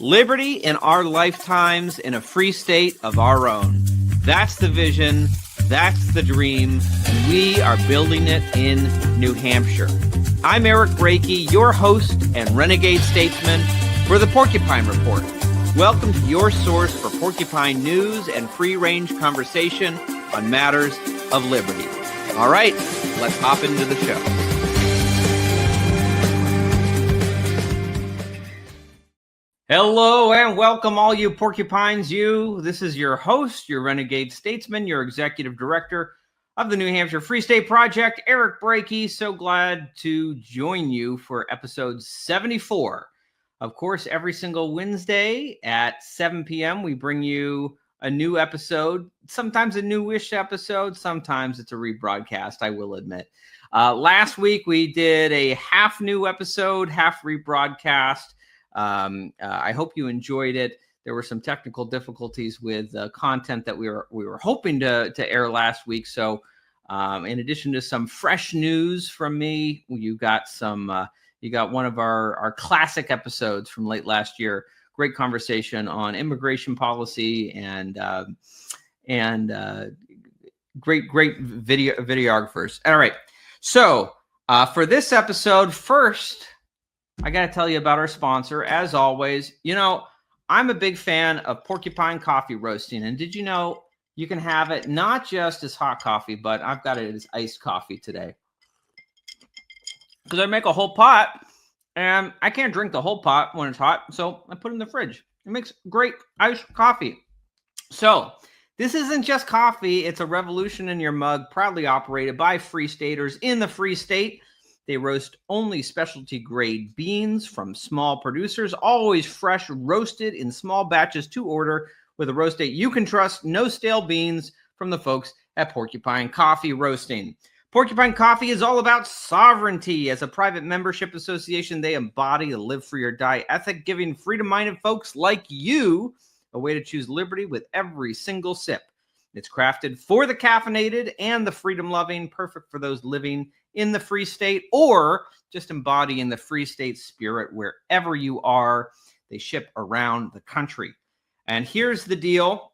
Liberty in our lifetimes in a free state of our own. That's the vision. That's the dream. And we are building it in New Hampshire. I'm Eric Brakey, your host and renegade statesman for the Porcupine Report. Welcome to your source for porcupine news and free-range conversation on matters of liberty. All right, let's hop into the show. Hello and welcome all you porcupines. This is your host, your renegade statesman, your executive director of the New Hampshire Free State Project, Eric Brakey. So glad to join you for episode 74. Of course, every single Wednesday at 7 p.m., we bring you a new episode, sometimes a newish episode, sometimes it's a rebroadcast, I will admit. Last week, we did a half new episode, half rebroadcast. I hope you enjoyed it. There were some technical difficulties with content that we were hoping to air last week. So in addition to some fresh news from me, you got one of our classic episodes from late last year. Great conversation on immigration policy and great videographers. All right. So for this episode, first, I got to tell you about our sponsor. As always, I'm a big fan of Porcupine coffee roasting. And did you know you can have it not just as hot coffee, but I've got it as iced coffee today. Because I make a whole pot and I can't drink the whole pot when it's hot. So I put it in the fridge. It makes great iced coffee. So this isn't just coffee. It's a revolution in your mug, proudly operated by Free Staters in the Free State. They roast only specialty grade beans from small producers, always fresh, roasted in small batches to order with a roast date you can trust. No stale beans from the folks at Porcupine Coffee Roasting. Porcupine Coffee is all about sovereignty. As a private membership association, they embody the live free or die ethic, giving freedom-minded folks like you a way to choose liberty with every single sip. It's crafted for the caffeinated and the freedom-loving, perfect for those living in the Free State or just embodying the Free State spirit wherever you are. They ship around the country. And here's the deal.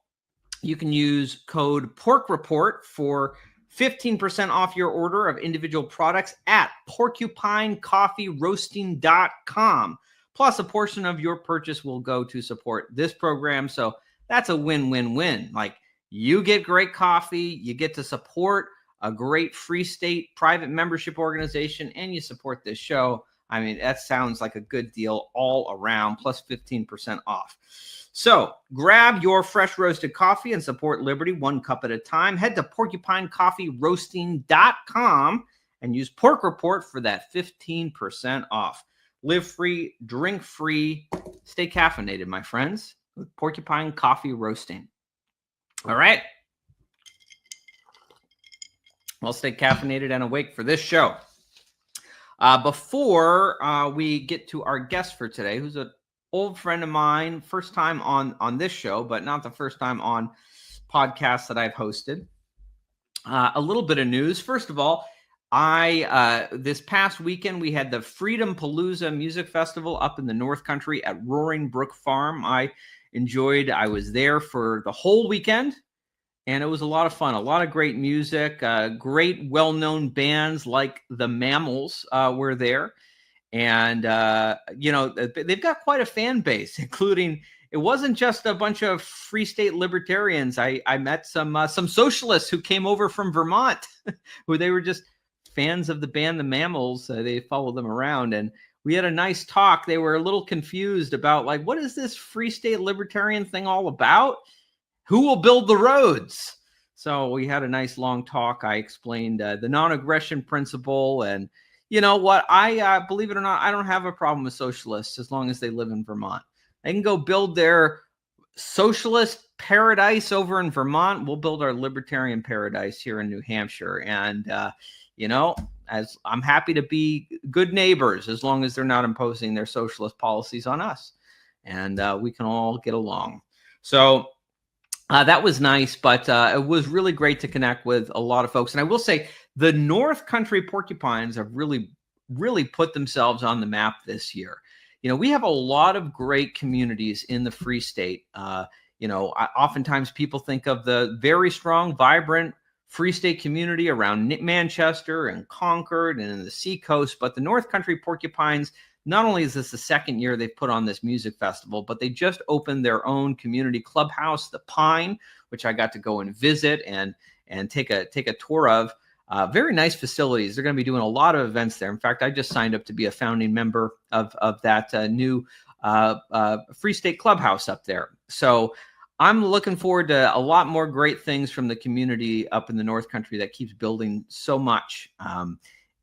You can use code PORCREPORT for 15% off your order of individual products at porcupinecoffeeroasting.com. Plus, a portion of your purchase will go to support this program. So that's a win-win-win. Like, you get great coffee, you get to support a great Free State private membership organization, and you support this show. I mean, that sounds like a good deal all around, plus 15% off. So grab your fresh roasted coffee and support liberty one cup at a time. Head to porcupinecoffeeroasting.com and use Pork Report for that 15% off. Live free, drink free, stay caffeinated, my friends, with Porcupine Coffee Roasting. All right. Well, stay caffeinated and awake for this show. Before we get to our guest for today, who's an old friend of mine, first time on this show, but not the first time on podcasts that I've hosted. A little bit of news. First of all, this past weekend, we had the Freedom Palooza Music Festival up in the North Country at Roaring Brook Farm. I was there for the whole weekend. And it was a lot of fun, a lot of great music, great well-known bands like the Mammals were there. And, they've got quite a fan base, including, it wasn't just a bunch of Free State libertarians. I met some socialists who came over from Vermont, who they were just fans of the band the Mammals. They followed them around. And we had a nice talk. They were a little confused about, like, what is this Free State libertarian thing all about? Who will build the roads? So we had a nice long talk. I explained the non-aggression principle. And you know what? I believe it or not, I don't have a problem with socialists as long as they live in Vermont. They can go build their socialist paradise over in Vermont. We'll build our libertarian paradise here in New Hampshire. And, as I'm happy to be good neighbors as long as they're not imposing their socialist policies on us. And we can all get along. So that was nice, but it was really great to connect with a lot of folks. And I will say the North Country Porcupines have really put themselves on the map this year. we have a lot of great communities in the Free State. Oftentimes people think of the very strong, vibrant Free State community around Manchester and Concord and in the Seacoast, but the North Country Porcupines, not only is this the second year they've put on this music festival, but they just opened their own community clubhouse, the Pine, which I got to go and visit and take a tour of. Very nice facilities. They're going to be doing a lot of events there. In fact, I just signed up to be a founding member of that new Free State clubhouse up there. So I'm looking forward to a lot more great things from the community up in the North Country that keeps building so much.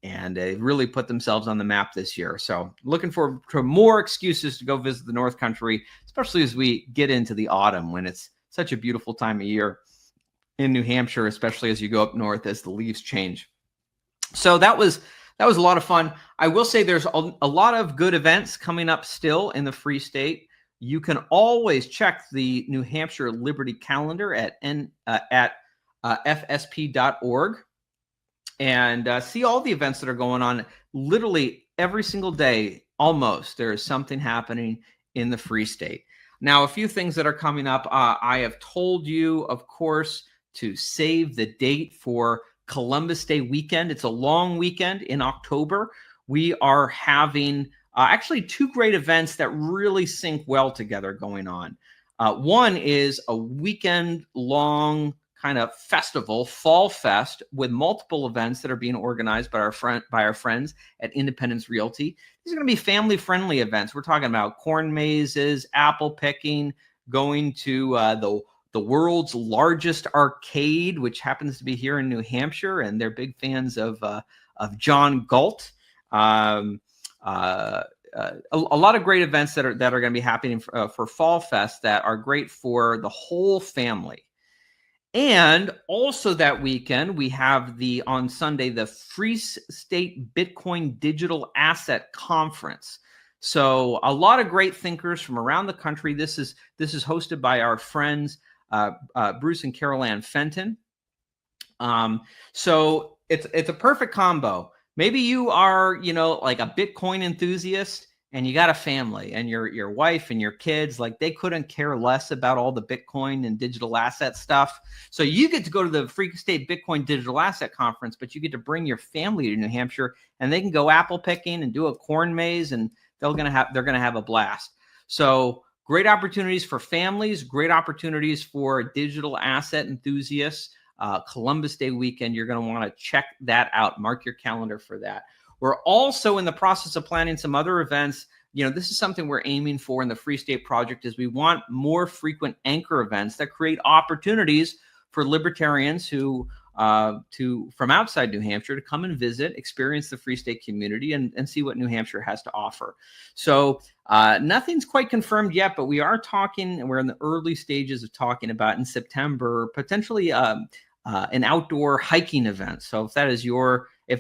And they really put themselves on the map this year. So looking forward to more excuses to go visit the North Country, especially as we get into the autumn when it's such a beautiful time of year in New Hampshire, especially as you go up north as the leaves change. So that was a lot of fun. I will say there's a lot of good events coming up still in the Free State. You can always check the New Hampshire Liberty calendar at fsp.org and see all the events that are going on. Literally every single day, almost, there is something happening in the Free State. Now, a few things that are coming up. I have told you, of course, to save the date for Columbus Day weekend. It's a long weekend in October. We are having actually two great events that really sync well together going on. One is a weekend-long kind of festival, Fall Fest, with multiple events that are being organized by our friends at Independence Realty. These are going to be family-friendly events. We're talking about corn mazes, apple picking, going to the world's largest arcade, which happens to be here in New Hampshire, and they're big fans of John Galt. A lot of great events that are going to be happening for Fall Fest that are great for the whole family. And also that weekend, we have on Sunday, the Free State Bitcoin Digital Asset Conference. So a lot of great thinkers from around the country. This is hosted by our friends, Bruce and Carol Ann Fenton. So it's a perfect combo. Maybe you are, like a Bitcoin enthusiast and you got a family and your wife and your kids, like they couldn't care less about all the Bitcoin and digital asset stuff. So you get to go to the Free State Bitcoin Digital Asset Conference, but you get to bring your family to New Hampshire and they can go apple picking and do a corn maze, and they're going to have a blast. So great opportunities for families, great opportunities for digital asset enthusiasts. Columbus Day weekend, you're going to want to check that out. Mark your calendar for that. We're also in the process of planning some other events. This is something we're aiming for in the Free State Project, is we want more frequent anchor events that create opportunities for libertarians who from outside New Hampshire to come and visit, experience the Free State community, and see what New Hampshire has to offer. So nothing's quite confirmed yet, but we are talking, and we're in the early stages of talking about in September, potentially an outdoor hiking event. So if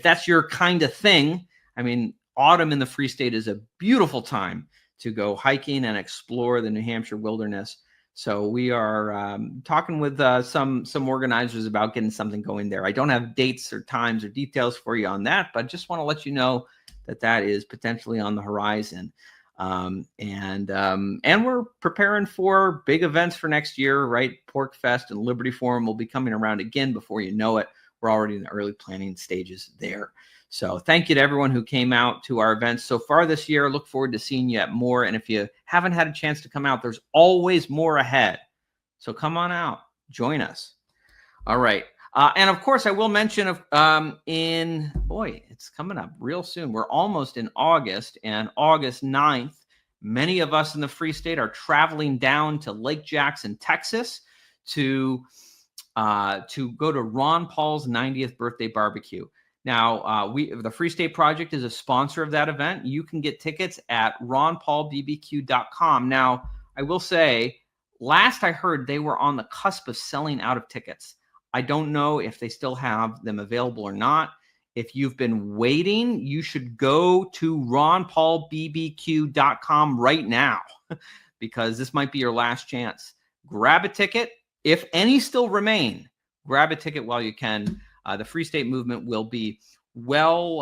that's your kind of thing, I mean, autumn in the Free State is a beautiful time to go hiking and explore the New Hampshire wilderness. So we are talking with some organizers about getting something going there. I don't have dates or times or details for you on that, but just want to let you know that is potentially on the horizon. And we're preparing for big events for next year, right? Pork Fest and Liberty Forum will be coming around again before you know it. We're already in the early planning stages there. So thank you to everyone who came out to our events so far this year. Look forward to seeing you at more. And if you haven't had a chance to come out, there's always more ahead. So come on out, join us. All right. And of course, I will mention it's coming up real soon. We're almost in August, and August 9th, many of us in the Free State are traveling down to Lake Jackson, Texas to go to Ron Paul's 90th birthday barbecue. Now, the Free State Project is a sponsor of that event. You can get tickets at ronpaulbbq.com. Now, I will say, last I heard, they were on the cusp of selling out of tickets. I don't know if they still have them available or not. If you've been waiting, you should go to ronpaulbbq.com right now because this might be your last chance. Grab a ticket. If any still remain, grab a ticket while you can. The Free State movement will be well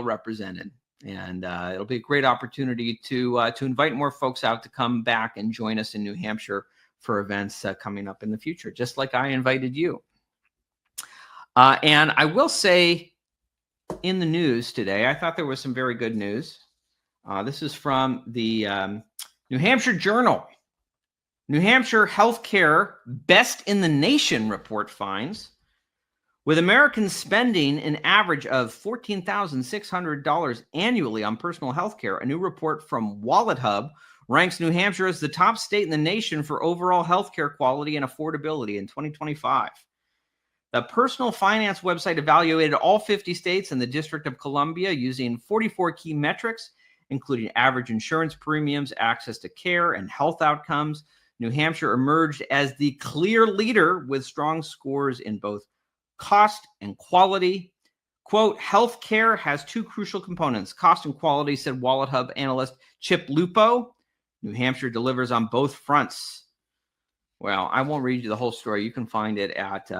represented. And it'll be a great opportunity to invite more folks out to come back and join us in New Hampshire for events coming up in the future, just like I invited you. And I will say, in the news today, I thought there was some very good news. This is from the New Hampshire Journal. New Hampshire Healthcare Best in the Nation report finds, with Americans spending an average of $14,600 annually on personal health care, a new report from Wallet Hub ranks New Hampshire as the top state in the nation for overall healthcare quality and affordability in 2025. The personal finance website evaluated all 50 states and the District of Columbia using 44 key metrics, including average insurance premiums, access to care, and health outcomes. New Hampshire emerged as the clear leader with strong scores in both cost and quality. Quote, healthcare has two crucial components, cost and quality, said Wallet Hub analyst Chip Lupo. New Hampshire delivers on both fronts. Well, I won't read you the whole story. You can find it at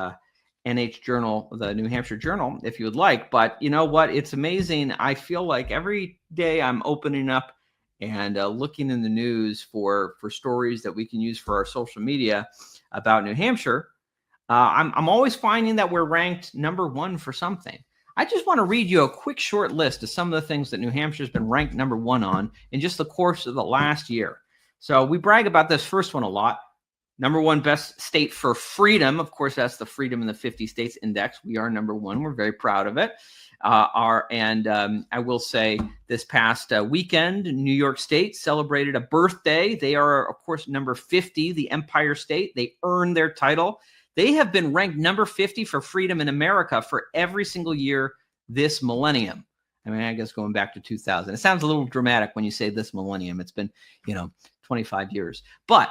NH Journal, the New Hampshire Journal, if you would like. But you know what? It's amazing. I feel like every day I'm opening up and looking in the news for stories that we can use for our social media about New Hampshire. I'm always finding that we're ranked number one for something. I just want to read you a quick short list of some of the things that New Hampshire has been ranked number one on in just the course of the last year. So we brag about this first one a lot. Number one best state for freedom. Of course, that's the Freedom in the 50 States Index. We are number one. We're very proud of it. I will say this past weekend, New York State celebrated a birthday. They are, of course, number 50, the Empire State. They earned their title. They have been ranked number 50 for freedom in America for every single year this millennium. I mean, I guess going back to 2000. It sounds a little dramatic when you say this millennium. It's been, 25 years. But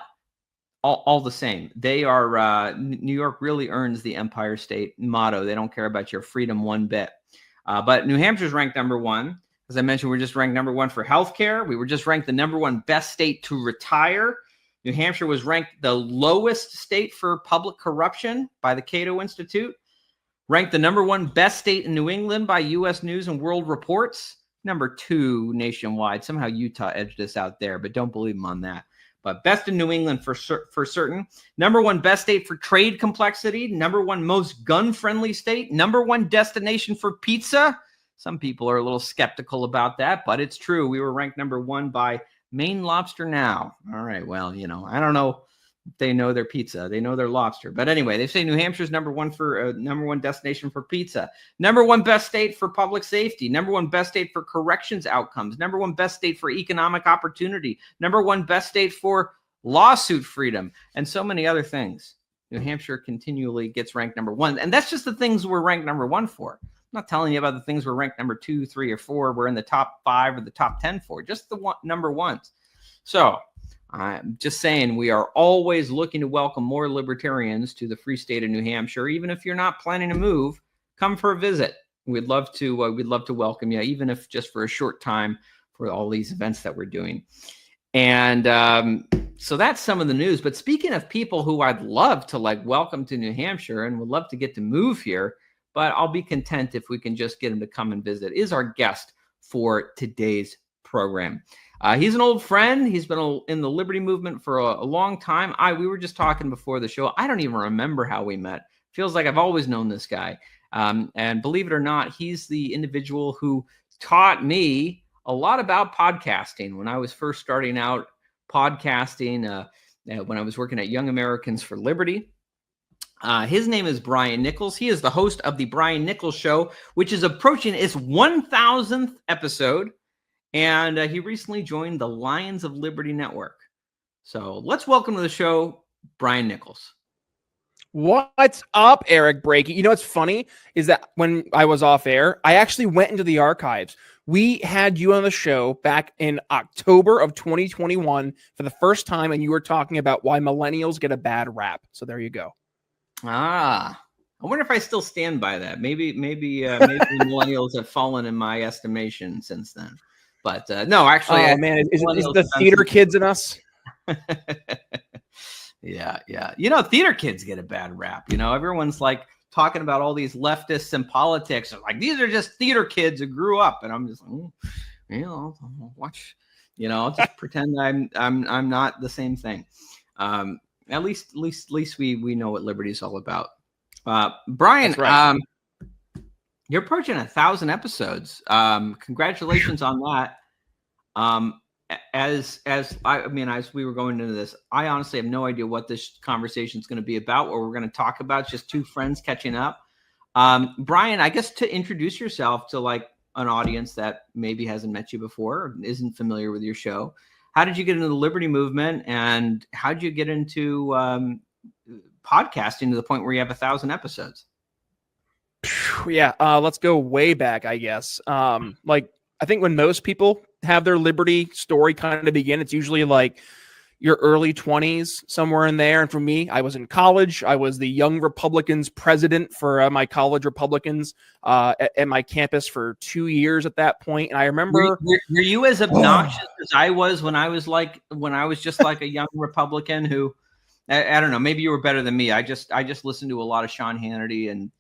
all the same, they are, New York really earns the Empire State motto. They don't care about your freedom one bit. But New Hampshire's ranked number one. As I mentioned, we're just ranked number one for healthcare. We were just ranked the number one best state to retire. New Hampshire was ranked the lowest state for public corruption by the Cato Institute. Ranked the number one best state in New England by U.S. News and World Reports. Number two nationwide. Somehow Utah edged us out there, but don't believe them on that. But best in New England for certain. Number one best state for trade complexity. Number one most gun-friendly state. Number one destination for pizza. Some people are a little skeptical about that, but it's true. We were ranked number one by Maine Lobster Now. All right, well, I don't know if they know their pizza. They know their lobster. But anyway, they say New Hampshire's number one destination for pizza. Number one best state for public safety. Number one best state for corrections outcomes. Number one best state for economic opportunity. Number one best state for lawsuit freedom. And so many other things. New Hampshire continually gets ranked number one. And that's just the things we're ranked number one for. I'm not telling you about the things we're ranked number 2, 3, or 4. We're in the top 5 or the top 10 for. Just the number ones. So I'm just saying we are always looking to welcome more libertarians to the free state of New Hampshire. Even if you're not planning to move, come for a visit. We'd love to welcome you, even if just for a short time, for all these events that we're doing. And so that's some of the news. But speaking of people who I'd love to welcome to New Hampshire and would love to get to move here, but I'll be content if we can just get him to come and visit, is our guest for today's program. He's an old friend. He's been in the liberty movement for a long time. We were just talking before the show. I don't even remember how we met. Feels like I've always known this guy. And believe it or not, he's the individual who taught me a lot about podcasting when I was first starting out podcasting, when I was working at Young Americans for Liberty. His name is Brian Nichols. He is the host of the Brian Nichols Show, which is approaching its 1,000th episode. And he recently joined the Lions of Liberty Network. So let's welcome to the show, Brian Nichols. What's up, Eric Breaking? You know what's funny is that when I was off air, I actually went into the archives. We had you on the show back in October of 2021 for the first time, and you were talking about why millennials get a bad rap. So there you go. I wonder if I still stand by that. Maybe millennials have fallen in my estimation since then. But no, actually, man, is the theater kids in us? Yeah. Theater kids get a bad rap. Everyone's talking about all these leftists and politics. Like, these are just theater kids who grew up. And I'm just I'll watch. I'll just pretend I'm not the same thing. At least we know what liberty is all about. Brian, right. You're approaching 1,000 episodes. Congratulations on that. As we were going into this, I honestly have no idea what this conversation is going to be about, what we're going to talk about. It's just two friends catching up. Brian, I guess to introduce yourself to like an audience that maybe hasn't met you before, or isn't familiar with your show. How did you get into the liberty movement, and how did you get into podcasting to the point where you have 1,000 episodes? Yeah, let's go way back, I guess. Like, I think when most people have their liberty story kind of begin, it's usually like your early 20s, somewhere in there. And for me, I was in college. I was the Young Republicans president for my college Republicans at my campus for 2 years at that point. And I remember, were you as obnoxious as I was when I was just like a young Republican who, I don't know, maybe you were better than me. I just listened to a lot of Sean Hannity and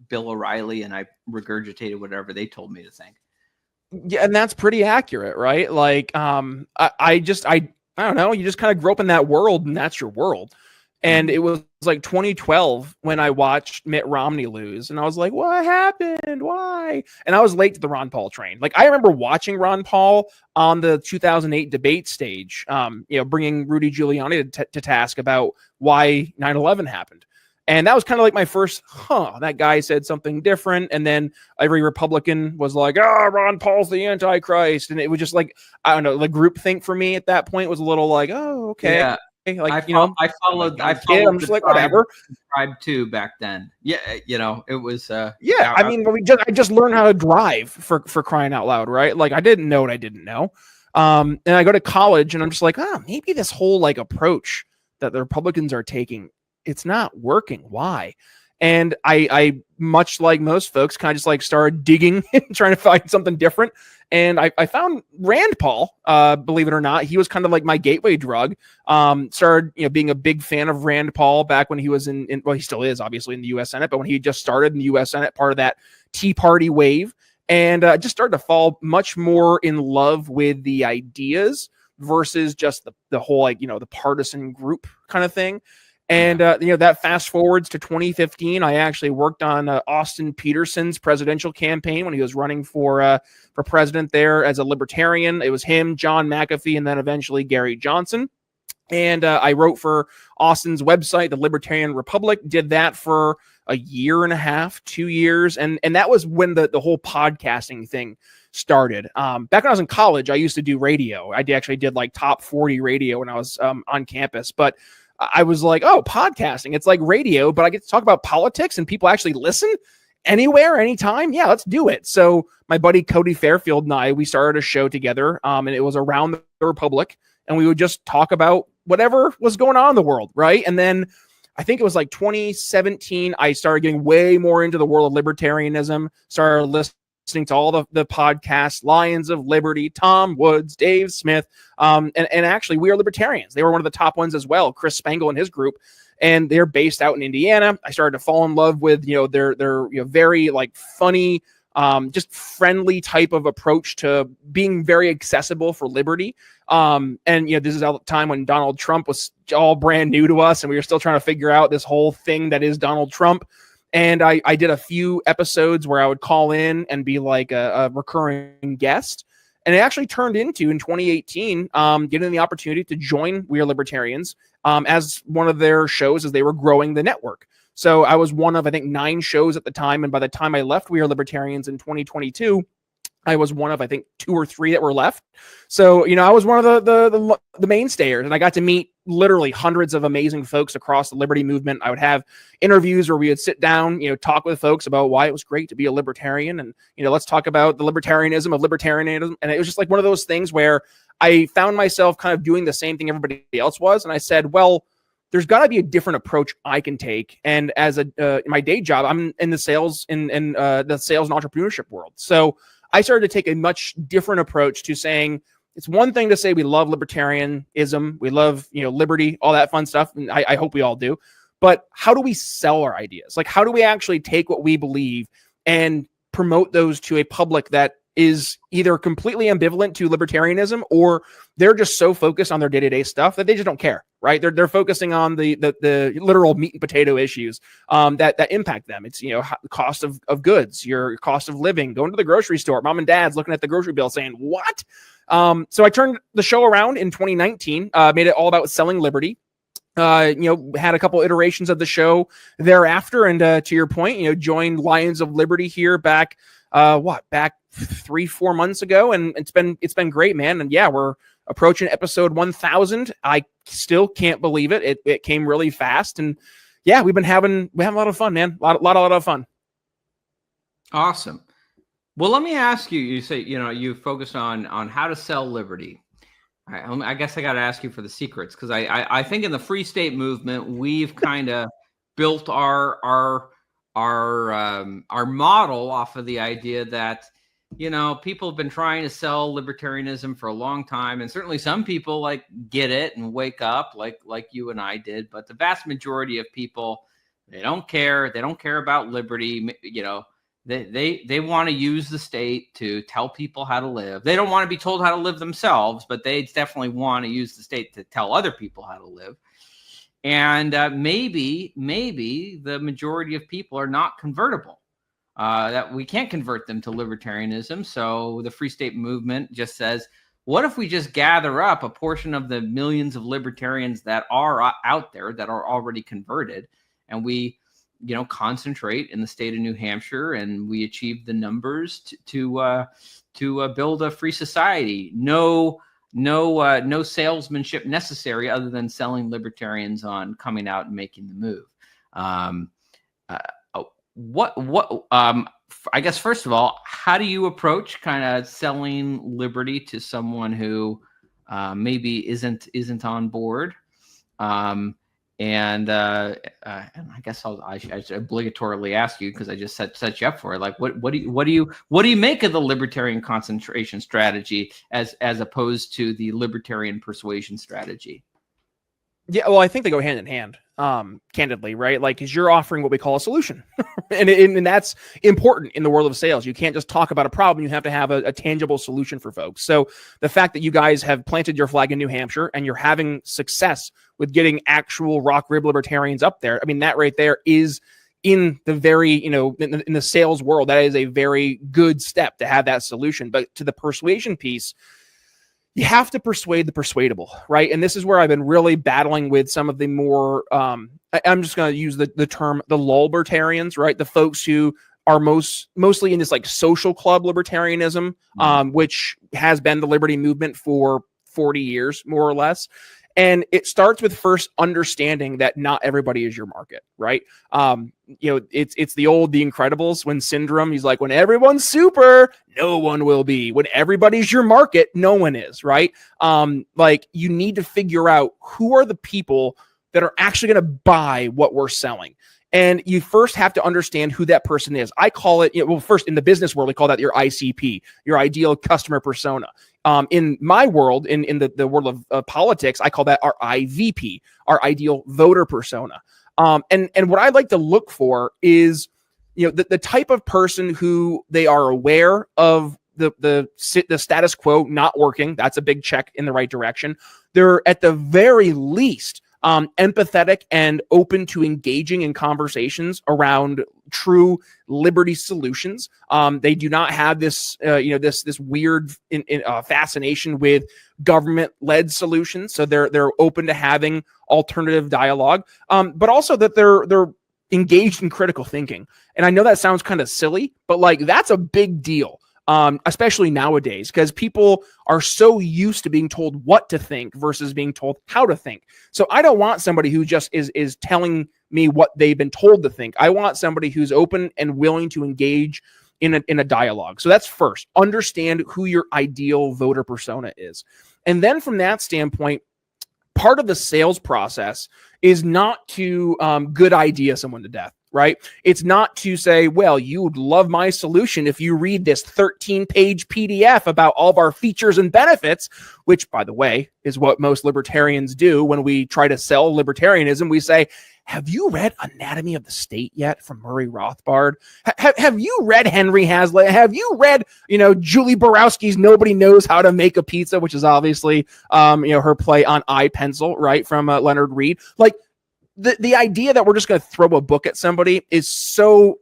Bill O'Reilly, and I regurgitated whatever they told me to think. Yeah, and that's pretty accurate, right? Like, I don't know. You just kind of grow up in that world, and that's your world. And it was like 2012 when I watched Mitt Romney lose, and I was like, "What happened? Why?" And I was late to the Ron Paul train. Like, I remember watching Ron Paul on the 2008 debate stage, bringing Rudy Giuliani to task about why 9/11 happened. And that was kind of like my first, that guy said something different. And then every Republican was like, Ron Paul's the Antichrist. And it was just like, I don't know, the groupthink for me at that point was a little like, oh, okay. Yeah. Like, I followed I'm just like, whatever. Tribe too back then. Yeah. It was, I just learned how to drive for crying out loud. Right. Like, I didn't know what I didn't know. And I go to college and I'm just like, maybe this whole like approach that the Republicans are taking, it's not working. Why? And I much like most folks, kind of just like started digging and trying to find something different. And I found Rand Paul, believe it or not. He was kind of like my gateway drug. Started, being a big fan of Rand Paul back when he was well, he still is obviously in the U.S. Senate, but when he just started in the U.S. Senate, part of that Tea Party wave, and just started to fall much more in love with the ideas versus just the whole, like, the partisan group kind of thing. And, that fast forwards to 2015, I actually worked on Austin Peterson's presidential campaign when he was running for president there as a libertarian. It was him, John McAfee, and then eventually Gary Johnson. And I wrote for Austin's website, The Libertarian Republic, did that for a year and a half, 2 years. And that was when the whole podcasting thing started. Back when I was in college, I used to do radio. I actually did like top 40 radio when I was on campus. But I was like, podcasting, it's like radio, but I get to talk about politics and people actually listen anywhere, anytime. Yeah, let's do it. So my buddy Cody Fairfield and I, we started a show together, and it was Around the Republic, and we would just talk about whatever was going on in the world, right? And then I think it was like 2017, I started getting way more into the world of libertarianism, started listening to all the podcasts, Lions of Liberty, Tom Woods, Dave Smith, and actually We Are Libertarians. They were one of the top ones as well, Chris Spangle and his group, and they're based out in Indiana. I started to fall in love with, their very like funny, just friendly type of approach to being very accessible for liberty. And this is a time when Donald Trump was all brand new to us, and we were still trying to figure out this whole thing that is Donald Trump. And I did a few episodes where I would call in and be like a recurring guest. And it actually turned into, in 2018, getting the opportunity to join We Are Libertarians as one of their shows as they were growing the network. So I was one of, I think, 9 shows at the time. And by the time I left We Are Libertarians in 2022, I was one of, I think, 2 or 3 that were left. So, I was one of the mainstayers, and I got to meet literally hundreds of amazing folks across the liberty movement. I would have interviews where we would sit down, talk with folks about why it was great to be a libertarian, and, let's talk about the libertarianism of libertarianism. And it was just like one of those things where I found myself kind of doing the same thing everybody else was. And I said, well, there's got to be a different approach I can take. And as my day job, I'm in the sales in the sales and entrepreneurship world. So I started to take a much different approach to saying, it's one thing to say we love libertarianism, we love, liberty, all that fun stuff. And I hope we all do. But how do we sell our ideas? Like, how do we actually take what we believe and promote those to a public that is either completely ambivalent to libertarianism, or they're just so focused on their day-to-day stuff that they just don't care, right? They're focusing on the literal meat and potato issues that impact them. It's, the cost of goods, your cost of living, going to the grocery store, mom and dad's looking at the grocery bill saying, what? So I turned the show around in 2019, made it all about selling liberty. Had a couple iterations of the show thereafter. And to your point, joined Lions of Liberty here back 3-4 months ago. And it's been great, man. And yeah, we're approaching episode 1000. I still can't believe it. It came really fast. And yeah, we're having a lot of fun, man. A lot of fun. Awesome. Well, let me ask you, you say, you focus on how to sell liberty. I guess I got to ask you for the secrets, because I think in the Free State movement, we've kind of built our model off of the idea that, people have been trying to sell libertarianism for a long time. And certainly some people get it and wake up like you and I did. But the vast majority of people, they don't care. They don't care about liberty. They want to use the state to tell people how to live. They don't want to be told how to live themselves, but they definitely want to use the state to tell other people how to live. And maybe the majority of people are not convertible, that we can't convert them to libertarianism. So the Free State movement just says, what if we just gather up a portion of the millions of libertarians that are out there that are already converted, and we concentrate in the state of New Hampshire, and we achieve the numbers to build a free society. No salesmanship necessary other than selling libertarians on coming out and making the move. I guess, first of all, how do you approach kind of selling liberty to someone who maybe isn't on board? And I guess I should obligatorily ask you, because I just set you up for it. What do you make of the libertarian concentration strategy as opposed to the libertarian persuasion strategy? Yeah, well, I think they go hand in hand, candidly, right? Because you're offering what we call a solution. and that's important in the world of sales. You can't just talk about a problem. You have to have a tangible solution for folks. So the fact that you guys have planted your flag in New Hampshire and you're having success with getting actual rock rib libertarians up there, I mean, that right there is in the very, in the sales world, that is a very good step to have that solution. But to the persuasion piece, you have to persuade the persuadable, right? And this is where I've been really battling with some of the more, I'm just going to use the term, the lulbertarians, right? The folks who are mostly in this social club libertarianism, which has been the liberty movement for 40 years, more or less. And it starts with first understanding that not everybody is your market, right? It's the Incredibles when Syndrome, he's like, when everyone's super, no one will be. When everybody's your market, no one is, right? You need to figure out who are the people that are actually going to buy what we're selling. And you first have to understand who that person is. I call it, first in the business world, we call that your ICP, your ideal customer persona. In my world, in the world of politics, I call that our IVP, our ideal voter persona. And what I like to look for is, the type of person who they are aware of the status quo not working. That's a big check in the right direction. They're at the very least empathetic and open to engaging in conversations around true liberty solutions. They do not have this, this weird fascination with government-led solutions. So they're open to having alternative dialogue, but also that they're engaged in critical thinking. And I know that sounds kind of silly, but that's a big deal. Especially nowadays, because people are so used to being told what to think versus being told how to think. So I don't want somebody who just is telling me what they've been told to think. I want somebody who's open and willing to engage in a dialogue. So that's first, understand who your ideal voter persona is. And then from that standpoint, part of the sales process is not to good idea someone to death. Right? It's not to say, well, you would love my solution if you read this 13-page PDF about all of our features and benefits, which, by the way, is what most libertarians do when we try to sell libertarianism. We say, have you read Anatomy of the State yet from Murray Rothbard? Have you read Henry Hazlitt? Have you read, Julie Borowski's Nobody Knows How to Make a Pizza, which is obviously, her play on I, Pencil, right, from Leonard Reed? Like, the idea that we're just going to throw a book at somebody is so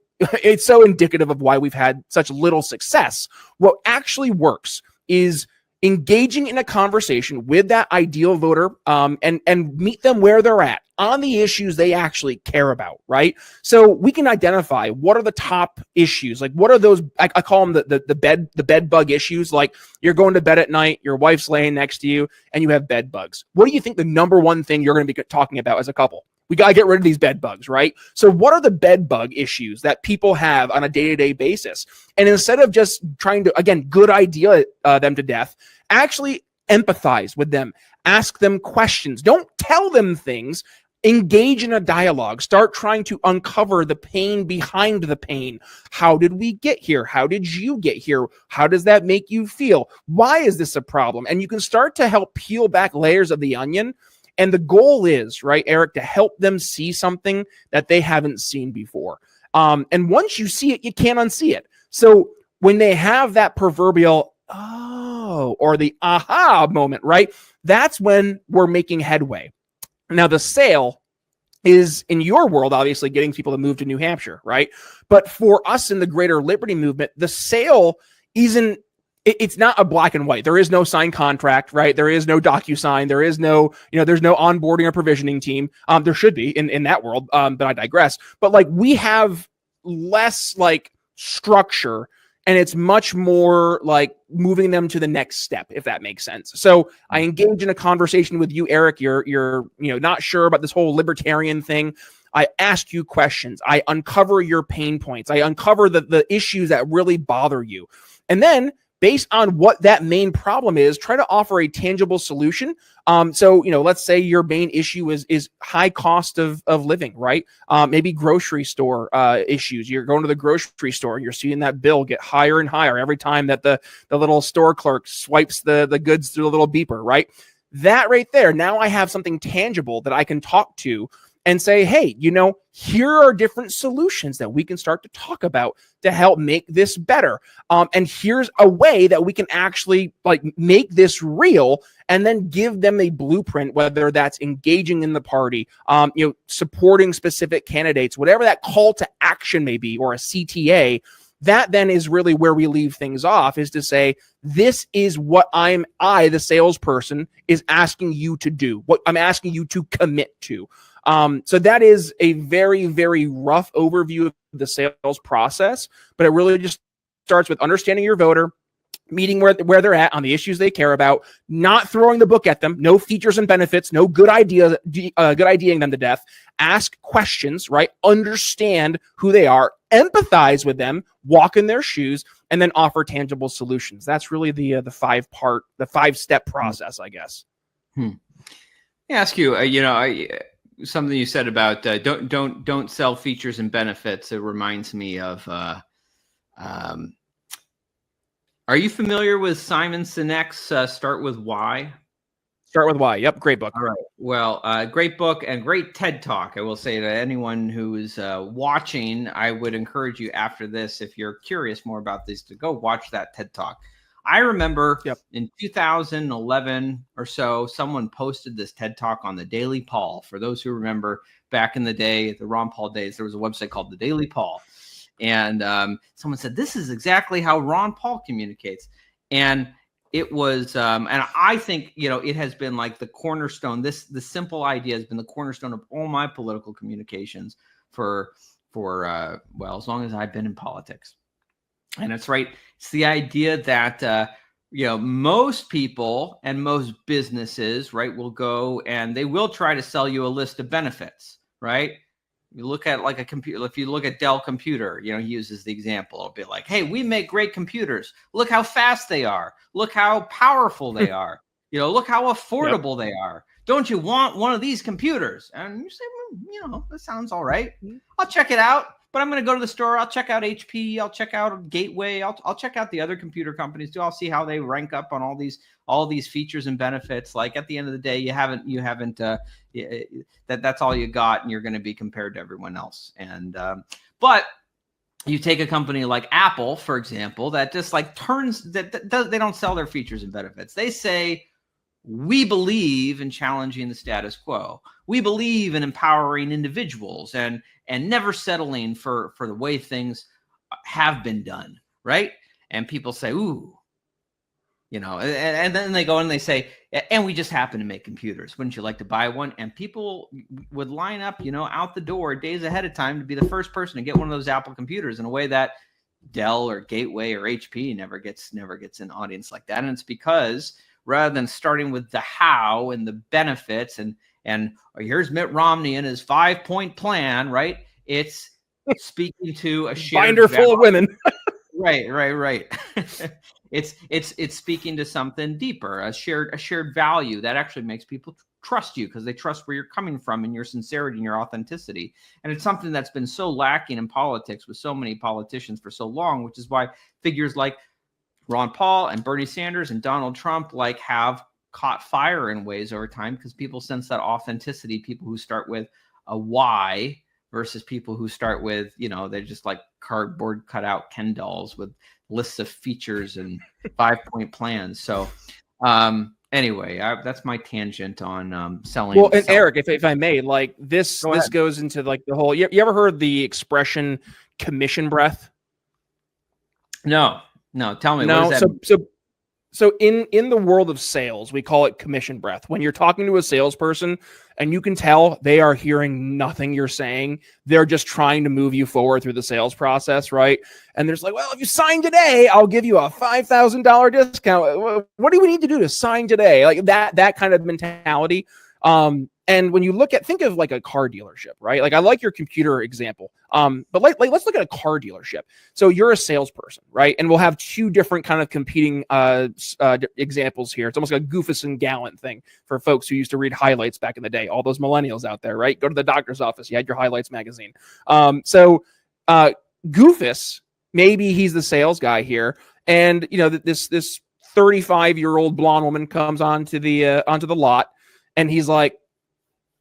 indicative of why we've had such little success. What actually works is engaging in a conversation with that ideal voter, and meet them where they're at on the issues they actually care about, right? So we can identify what are the top issues, like what are those, I call them the bed bug issues, like you're going to bed at night, your wife's laying next to you, and you have bed bugs. What do you think the number one thing you're going to be talking about as a couple? We got to get rid of these bed bugs, right? So what are the bed bug issues that people have on a day-to-day basis? And instead of just trying to, again, good idea them to death, actually empathize with them, ask them questions. Don't tell them things. Engage in a dialogue. Start trying to uncover the pain behind the pain. How did we get here? How did you get here? How does that make you feel? Why is this a problem? And you can start to help peel back layers of the onion. And the goal is, right, Eric, to help them see something that they haven't seen before. And once you see it, you can't unsee it. So when they have that proverbial, oh, or the aha moment, right, that's when we're making headway. Now, the sale is, in your world, obviously getting people to move to New Hampshire, right? But for us in the greater liberty movement, the sale isn't, it's not a black and white. There is no signed contract, right? There is no DocuSign. There is no, there's no onboarding or provisioning team. There should be in that world, but I digress. But like we have less like structure, and it's much more like moving them to the next step, if that makes sense. So I engage in a conversation with you, Eric. You're not sure about this whole libertarian thing. I ask you questions. I uncover your pain points. I uncover the issues that really bother you. And then based on what that main problem is, try to offer a tangible solution. So, let's say your main issue is high cost of living, right? Maybe grocery store issues. You're going to the grocery store and you're seeing that bill get higher and higher every time that the little store clerk swipes the goods through the little beeper, right? That right there, now I have something tangible that I can talk to and say, hey, here are different solutions that we can start to talk about to help make this better. And here's a way that we can actually like make this real, and then give them a blueprint, whether that's engaging in the party, supporting specific candidates, whatever that call to action may be, or a CTA. That then is really where we leave things off, is to say, this is what I, the salesperson, is asking you to do, what I'm asking you to commit to. So that is a very, very rough overview of the sales process, but it really just starts with understanding your voter, meeting where they're at on the issues they care about, not throwing the book at them, no features and benefits, no good ideaing them to death, ask questions, right? Understand who they are, empathize with them, walk in their shoes, and then offer tangible solutions. That's really the 5-step process, I guess. Let me ask you, something you said about don't sell features and benefits. It reminds me of are you familiar with Simon Sinek's Start With Why? Start With Why. Yep, great book. All right. Well, great book and great TED Talk. I will say to anyone who is watching, I would encourage you after this, if you're curious more about this, to go watch that TED Talk. I remember in 2011 or so, someone posted this TED Talk on the Daily Paul. For those who remember back in the day, the Ron Paul days, there was a website called the Daily Paul. And someone said, this is exactly how Ron Paul communicates. And it was, and I think, it has been like the cornerstone. The simple idea has been the cornerstone of all my political communications for as long as I've been in politics. And it's right. It's the idea that, most people and most businesses, right, will go and they will try to sell you a list of benefits, right? You look at like a computer. If you look at Dell Computer, he uses the example. It'll be like, hey, we make great computers. Look how fast they are. Look how powerful they are. Look how affordable they are. Don't you want one of these computers? And you say, that sounds all right. I'll check it out. but I'm going to go to the store. I'll check out HP. I'll check out Gateway. I'll check out the other computer companies too. I'll see how they rank up on all these features and benefits. Like at the end of the day, you haven't that's all you got, and you're going to be compared to everyone else. And but you take a company like Apple, for example, that just like they don't sell their features and benefits. They say, we believe in challenging the status quo. We believe in empowering individuals and never settling for the way things have been done, right? And people say, ooh, and then they go and they say, and we just happen to make computers. Wouldn't you like to buy one? And people would line up, out the door days ahead of time to be the first person to get one of those Apple computers in a way that Dell or Gateway or HP never gets an audience like that. And it's because rather than starting with the how and the benefits and here's Mitt Romney and his 5-point plan, right? It's speaking to a shared binder full of women. Right. It's speaking to something deeper, a shared value that actually makes people trust you because they trust where you're coming from and your sincerity and your authenticity. And it's something that's been so lacking in politics with so many politicians for so long, which is why figures like Ron Paul and Bernie Sanders and Donald Trump have caught fire in ways over time because people sense that authenticity. People who start with a why versus people who start with, they're just like cardboard cutout Ken dolls with lists of features and 5-point plans. So anyway, that's my tangent on selling. Well, and Eric, if I may, like this goes into like the whole, you ever heard the expression commission breath? No, tell me. No, what does that mean? So in the world of sales, we call it commission breath. When you're talking to a salesperson and you can tell they are hearing nothing you're saying, they're just trying to move you forward through the sales process, right? And there's like, well, if you sign today, I'll give you a $5,000 discount. What do we need to do to sign today? Like that kind of mentality. And when you think of like a car dealership, right? Like I like your computer example. But let's look at a car dealership. So you're a salesperson, right? And we'll have two different kind of competing examples here. It's almost like a Goofus and Gallant thing for folks who used to read highlights back in the day. All those millennials out there, right? Go to the doctor's office. You had your highlights magazine. So Goofus, maybe he's the sales guy here. And this 35-year-old blonde woman comes onto the lot and he's like,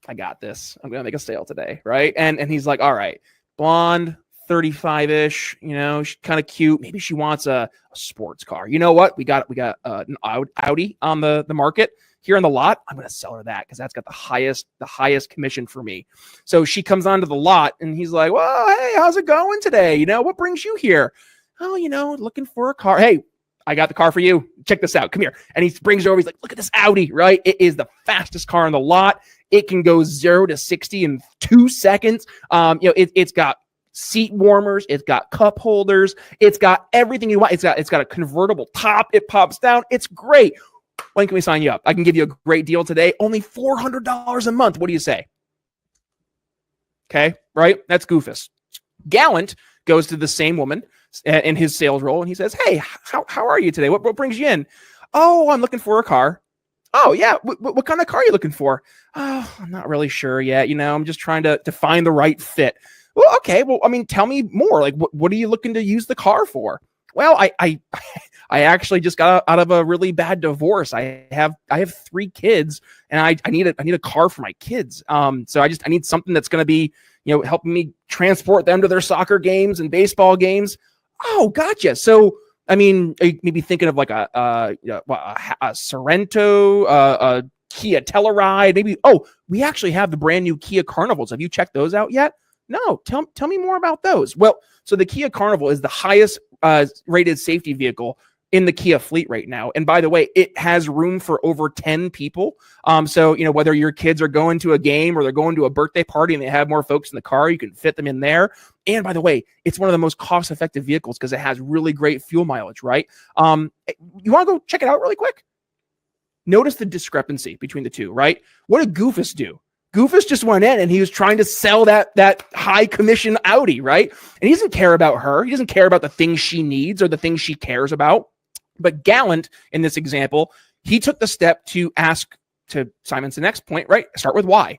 I got this. I'm going to make a sale today. Right. And he's like, all right, blonde, 35-ish, she's kind of cute. Maybe she wants a sports car. You know what? We got an Audi on the market here on the lot. I'm going to sell her that because that's got the highest commission for me. So she comes onto the lot and he's like, well, hey, how's it going today? What brings you here? Oh, looking for a car. Hey, I got the car for you. Check this out. Come here. And he brings it over. He's like, look at this Audi, right? It is the fastest car on the lot. It can go 0 to 60 in 2 seconds. It's got seat warmers. It's got cup holders. It's got everything you want. It's got a convertible top. It pops down. It's great. When can we sign you up? I can give you a great deal today. Only $400 a month. What do you say? Okay, right? That's Goofus. Gallant goes to the same woman in his sales role, and he says, hey, how are you today? What brings you in? Oh, I'm looking for a car. Oh, yeah. What kind of car are you looking for? Oh, I'm not really sure yet. I'm just trying to find the right fit. Well, okay. Well, I mean, tell me more. Like, what are you looking to use the car for? Well, I actually just got out of a really bad divorce. I have 3 kids, and I need a car for my kids. So I need something that's going to be, helping me transport them to their soccer games and baseball games. Oh, gotcha. So, I mean, maybe thinking of like a Sorento, a Kia Telluride, maybe. Oh, we actually have the brand new Kia Carnivals. Have you checked those out yet? No. Tell me more about those. Well, so the Kia Carnival is the highest rated safety vehicle in the Kia fleet right now. And by the way, it has room for over 10 people. So, whether your kids are going to a game or they're going to a birthday party and they have more folks in the car, you can fit them in there. And by the way, it's one of the most cost-effective vehicles because it has really great fuel mileage, right? You want to go check it out really quick? Notice the discrepancy between the two, right? What did Goofus do? Goofus just went in and he was trying to sell that high commission Audi, right? And he doesn't care about her. He doesn't care about the things she needs or the things she cares about. But Gallant, in this example, he took the step to ask, to Simon's next point, right? Start with why.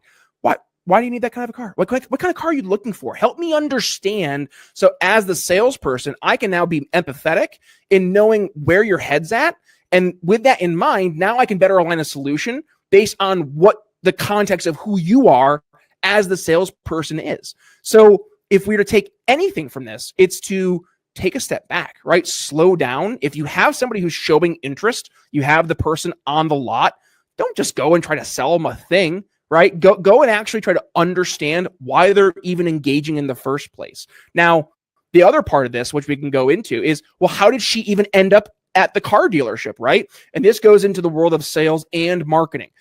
why do you need that kind of a car? What kind of car are you looking for? Help me understand. So as the salesperson, I can now be empathetic in knowing where your head's at. And with that in mind, now I can better align a solution based on what the context of who you are as the salesperson is. So if we were to take anything from this, it's to take a step back, right? Slow down. If you have somebody who's showing interest, you have the person on the lot, don't just go and try to sell them a thing, right? Go and actually try to understand why they're even engaging in the first place. Now, the other part of this, which we can go into, is, well, how did she even end up at the car dealership, right? And this goes into the world of sales and marketing.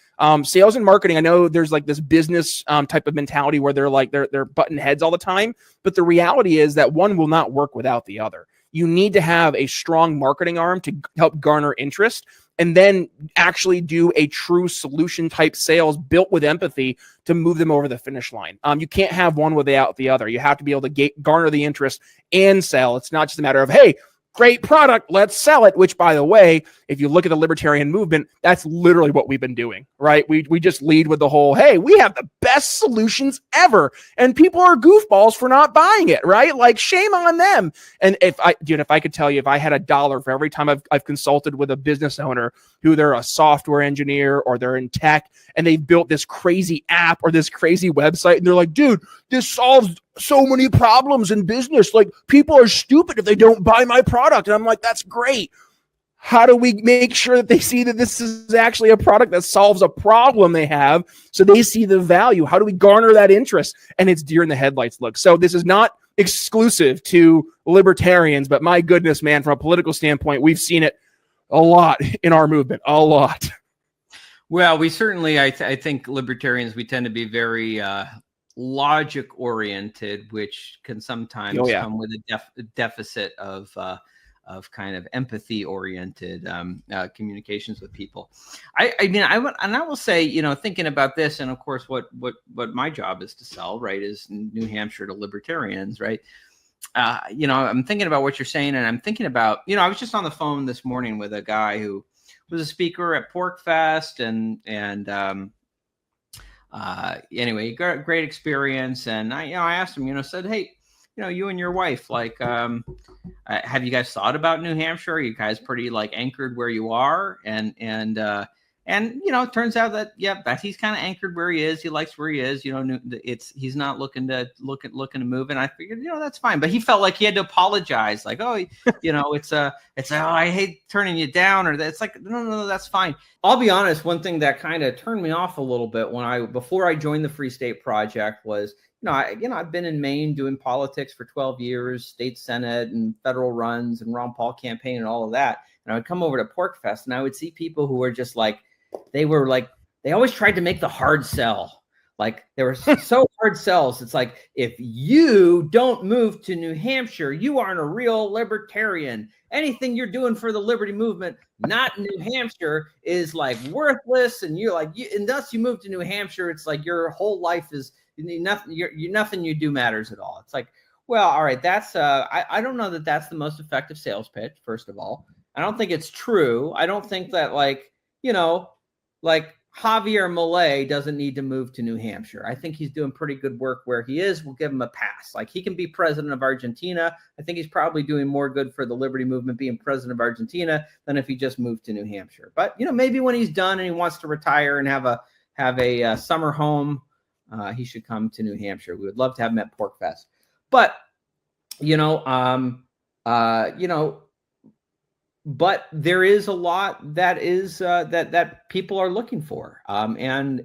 Sales and marketing, I know there's like this business type of mentality where they're butting heads all the time, but the reality is that one will not work without the other. You need to have a strong marketing arm to help garner interest, and then actually do a true solution type sales built with empathy to move them over the finish line. You can't have one without the other. You have to be able to garner the interest and sell. It's not just a matter of, hey, great product, let's sell it, which, by the way, if you look at the libertarian movement, that's literally what we've been doing, right? We just lead with the whole, hey, we have the best solutions ever, and people are goofballs for not buying it, right? Like, shame on them. And if I could tell you, if I had $1 for every time I've consulted with a business owner who they're a software engineer or they're in tech and they've built this crazy app or this crazy website, and they're like, dude, this solves so many problems in business. Like, people are stupid if they don't buy my product. And I'm like, that's great. How do we make sure that they see that this is actually a product that solves a problem they have, so they see the value? How do we garner that interest? And it's deer in the headlights look. So this is not exclusive to libertarians, but my goodness, man, from a political standpoint, we've seen it a lot in our movement, a lot. Well, we certainly, I think libertarians, we tend to be very logic oriented, which can sometimes come with a deficit of kind of empathy oriented communications with people. I will say, thinking about this, and of course, what my job is to sell, right, is New Hampshire to libertarians, right? I'm thinking about what you're saying, and I'm thinking about, I was just on the phone this morning with a guy who was a speaker at Porcfest, and anyway, great experience. And I asked him, said, hey, you and your wife, like, have you guys thought about New Hampshire? Are you guys pretty like anchored where you are? And it turns out that, that he's kind of anchored where he is. He likes where he is. He's not looking to move. And I figured, that's fine. But he felt like he had to apologize, like, oh, it's oh, I hate turning you down, or it's like, no, that's fine. I'll be honest. One thing that kind of turned me off a little bit before I joined the Free State Project was, I've been in Maine doing politics for 12 years, state senate and federal runs and Ron Paul campaign and all of that. And I would come over to Porcfest and I would see people who were just like, they always tried to make the hard sell. Like, they were so hard sells. It's like, if you don't move to New Hampshire, you aren't a real libertarian. Anything you're doing for the liberty movement, not New Hampshire, is like worthless. And you're like, unless you move to New Hampshire, it's like your whole life is nothing. Nothing you do matters at all. It's like, well, all right, that's I don't know that that's the most effective sales pitch. First of all, I don't think it's true. I don't think that like Javier Milei doesn't need to move to New Hampshire. I think he's doing pretty good work where he is. We'll give him a pass. Like, he can be president of Argentina. I think he's probably doing more good for the liberty movement being president of Argentina than if he just moved to New Hampshire. But maybe when he's done and he wants to retire and have a summer home, he should come to New Hampshire. We would love to have him at Porcfest. But but there is a lot that is that people are looking for, and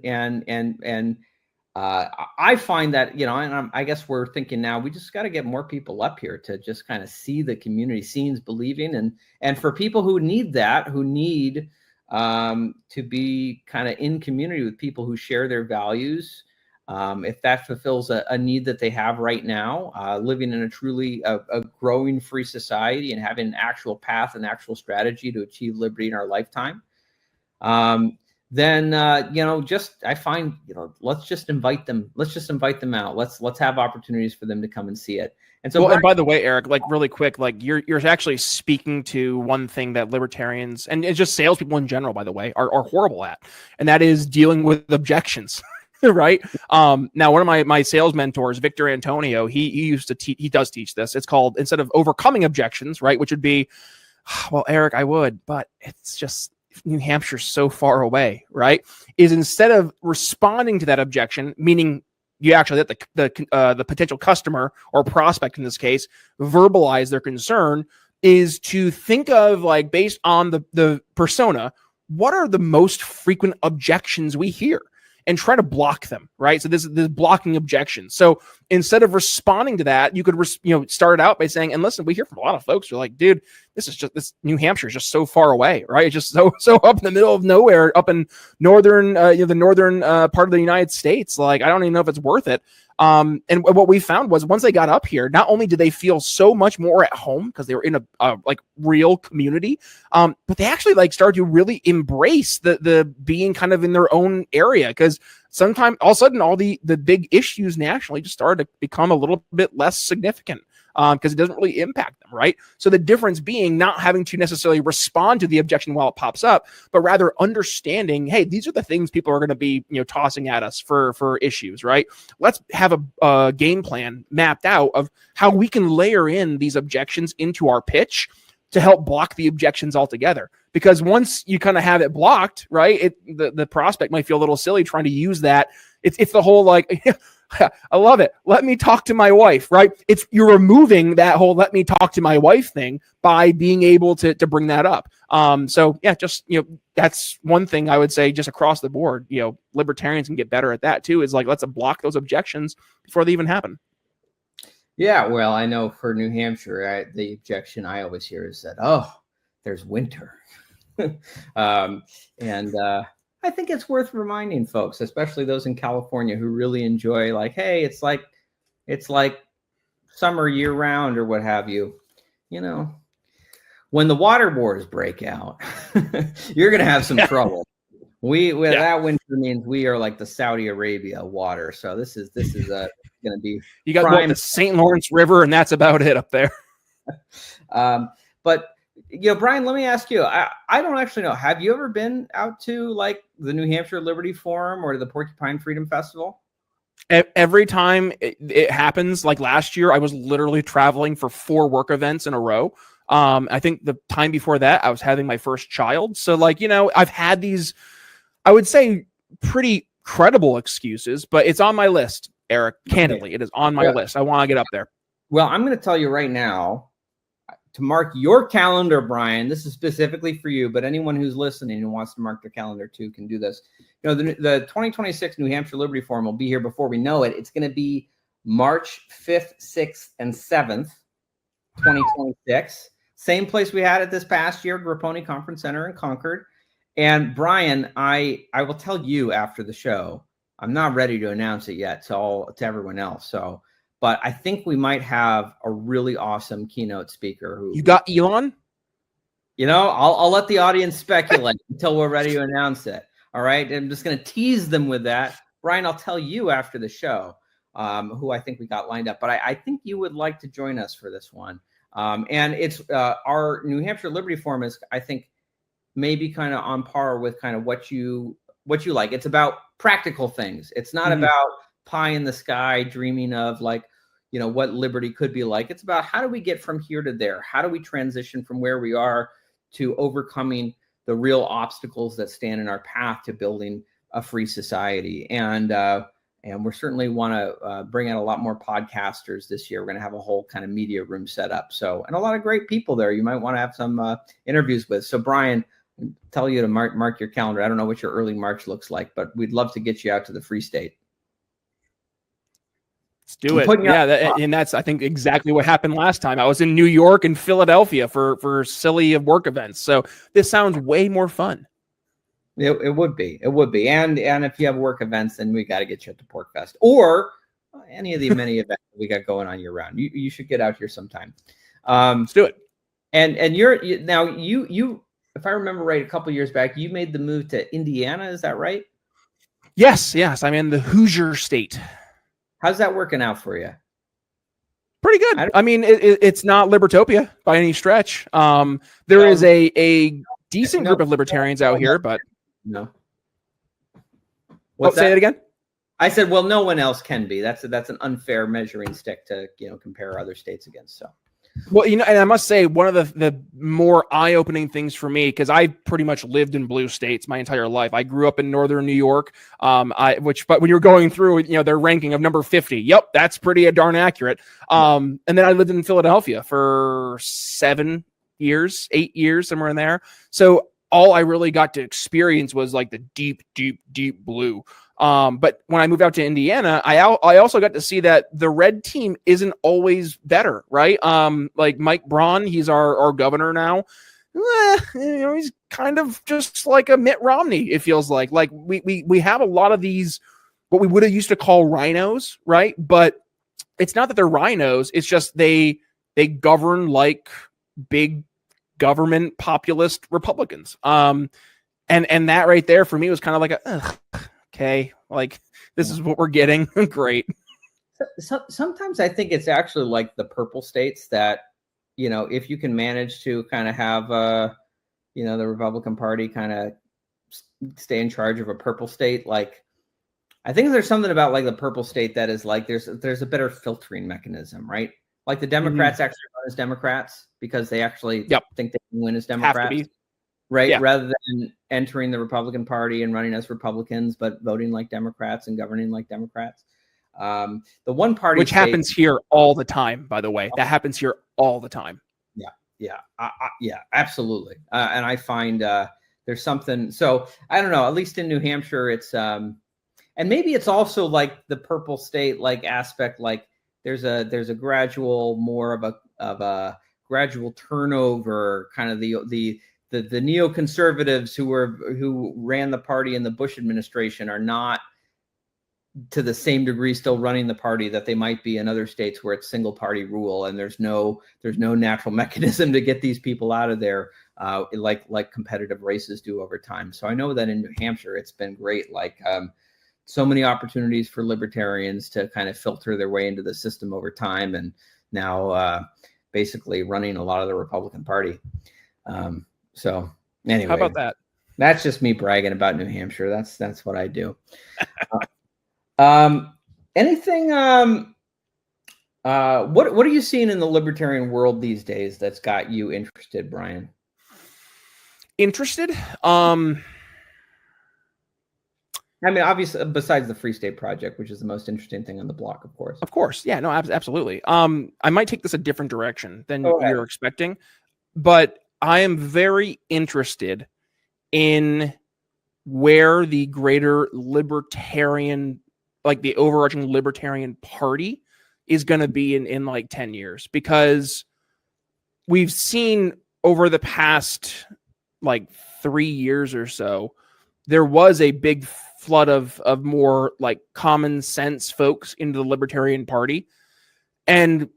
I find that and I guess we're thinking now we just got to get more people up here to just kind of see the community scenes believing, and for people who need that, who need to be kind of in community with people who share their values. If that fulfills a need that they have right now, living in a truly a growing free society and having an actual path and actual strategy to achieve liberty in our lifetime, then I find let's just invite them. Let's just invite them out. Let's have opportunities for them to come and see it. And so, and by the way, Eric, like really quick, like you're actually speaking to one thing that libertarians and just salespeople in general, by the way, are horrible at, and that is dealing with objections. right? Now one of my sales mentors, Victor Antonio, he does teach this. It's called, instead of overcoming objections, right, which would be, well, Eric, I would, but it's just New Hampshire's so far away, right? Is instead of responding to that objection, meaning you actually let the potential customer or prospect in this case verbalize their concern, is to think of, like, based on the persona, what are the most frequent objections we hear, and try to block them, right? So this is blocking objections. So instead of responding to that, you could start it out by saying, and listen, we hear from a lot of folks who are like, dude, this New Hampshire is just so far away, right? It's just so up in the middle of nowhere, up in northern the northern part of the United States. Like, I don't even know if it's worth it. And what we found was, once they got up here, not only did they feel so much more at home because they were in a like real community, but they actually like started to really embrace the being kind of in their own area, because sometimes all of a sudden all the big issues nationally just started to become a little bit less significant. Because it doesn't really impact them, right? So the difference being not having to necessarily respond to the objection while it pops up, but rather understanding, hey, these are the things people are going to be, tossing at us for issues, right? Let's have a game plan mapped out of how we can layer in these objections into our pitch to help block the objections altogether. Because once you kind of have it blocked, right, the prospect might feel a little silly trying to use that. It's the whole like, I love it. Let me talk to my wife, right? You're removing that whole let me talk to my wife thing by being able to bring that up. So yeah, just, that's one thing I would say just across the board. Libertarians can get better at that too, is like, let's block those objections before they even happen. Yeah, well, I know for New Hampshire, the objection I always hear is that, oh, there's winter. I think it's worth reminding folks, especially those in California who really enjoy, like, hey, it's like summer year round or what have you. When the water wars break out, you're going to have some trouble. That winter means we are like the Saudi Arabia water. So this is going to be, you got the St. Lawrence River, and that's about it up there. But Brian, let me ask you, I don't actually know. Have you ever been out to like the New Hampshire Liberty Forum or the Porcupine Freedom Festival? Every time it happens, like last year, I was literally traveling for 4 work events in a row. I think the time before that, I was having my first child. So like, I've had these, I would say, pretty credible excuses, but it's on my list, Eric. Candidly, it is on my list. I want to get up there. Well, I'm going to tell you right now, to mark your calendar, Brian, this is specifically for you, but anyone who's listening and wants to mark their calendar too can do this. The 2026 New Hampshire Liberty Forum will be here before we know it. It's going to be March 5th, 6th, and 7th, 2026. Same place we had it this past year, Grapponi Conference Center in Concord. And Brian, I will tell you after the show. I'm not ready to announce it yet to everyone else. But I think we might have a really awesome keynote speaker. You got Elon? I'll let the audience speculate until we're ready to announce it. All right. I'm just going to tease them with that. Brian, I'll tell you after the show who I think we got lined up. But I think you would like to join us for this one. And it's our New Hampshire Liberty Forum is, I think, maybe kind of on par with kind of what you like. It's about practical things. It's not about pie in the sky dreaming of like, what liberty could be like. It's about how do we get from here to there? How do we transition from where we are to overcoming the real obstacles that stand in our path to building a free society? And we certainly want to bring out a lot more podcasters this year. We're going to have a whole kind of media room set up. And a lot of great people there you might want to have some interviews with. So Brian, I'll tell you to mark your calendar. I don't know what your early March looks like, but we'd love to get you out to the Free State. Let's do it. Yeah, and that's, I think, exactly what happened last time. I was in New York and Philadelphia for silly work events. So this sounds way more fun. It would be. And if you have work events, then we got to get you at the Pork Fest or any of the many events we got going on year round. You should get out here sometime. Let's do it. And you, if I remember right, a couple of years back, you made the move to Indiana. Is that right? Yes. I'm in the Hoosier State. How's that working out for you? Pretty good. I mean, it's not Libertopia by any stretch. There is a decent group of libertarians out here, but no. Say it again. I said, well, no one else can be. That's an unfair measuring stick to compare other states against. So. Well, and I must say, one of the more eye-opening things for me, because I pretty much lived in blue states my entire life. I grew up in northern New York, but when you're going through, their ranking of number 50, yep, that's pretty darn accurate. And then I lived in Philadelphia for 8 years, somewhere in there. So all I really got to experience was like the deep, deep, deep blue. But when I moved out to Indiana, I also got to see that the red team isn't always better, right? Like Mike Braun, he's our governor now. He's kind of just like a Mitt Romney, it feels like. Like we have a lot of these, what we would have used to call rhinos, right? But it's not that they're rhinos, it's just they govern like big government populist Republicans. And that right there for me was kind of like okay, like this is what we're getting. Great. Sometimes I think it's actually like the purple states that, if you can manage to kind of have, the Republican Party kind of stay in charge of a purple state. Like, I think there's something about like the purple state that is like, there's a better filtering mechanism, right? Like the Democrats actually run as Democrats because they actually think they can win as Democrats. Right. Yeah. Rather than entering the Republican Party and running as Republicans, but voting like Democrats and governing like Democrats. The one party, which happens here all the time, by the way, that happens here all the time. Yeah, absolutely. And I find there's something. So I don't know. At least in New Hampshire, it's and maybe it's also like the purple state like aspect. Like there's a gradual more of a gradual turnover, kind of the neoconservatives who ran the party in the Bush administration are not to the same degree still running the party that they might be in other states where it's single party rule and there's no natural mechanism to get these people out of there like competitive races do over time. So I know that in New Hampshire it's been great, like so many opportunities for libertarians to kind of filter their way into the system over time, and now basically running a lot of the Republican Party. So anyway, how about that? That's just me bragging about New Hampshire. That's what I do. Anything? What are you seeing in the libertarian world these days that's got you interested, Brian? Interested? I mean, obviously, besides the Free State Project, which is the most interesting thing on the block, of course. Of course, yeah, no, absolutely. I might take this a different direction than you're expecting, but I am very interested in where the greater libertarian, like the overarching libertarian party, is going to be in like 10 years, because we've seen over the past like 3 years or so, there was a big flood of more like common sense folks into the libertarian party. And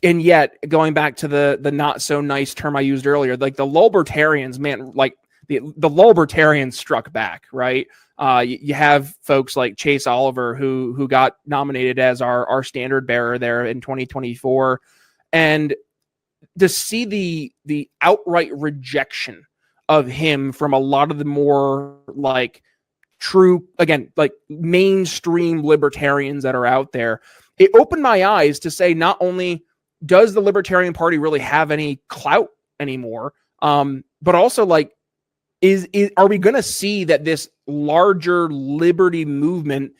yet, going back to the not so nice term I used earlier, like the Lulbertarians, man, like the Lulbertarians struck back, right? You have folks like Chase Oliver who got nominated as our standard bearer there in 2024, and to see the outright rejection of him from a lot of the more like true, again, like mainstream libertarians that are out there, it opened my eyes to say, not only does the Libertarian Party really have any clout anymore, but also like, are we going to see that this larger liberty movement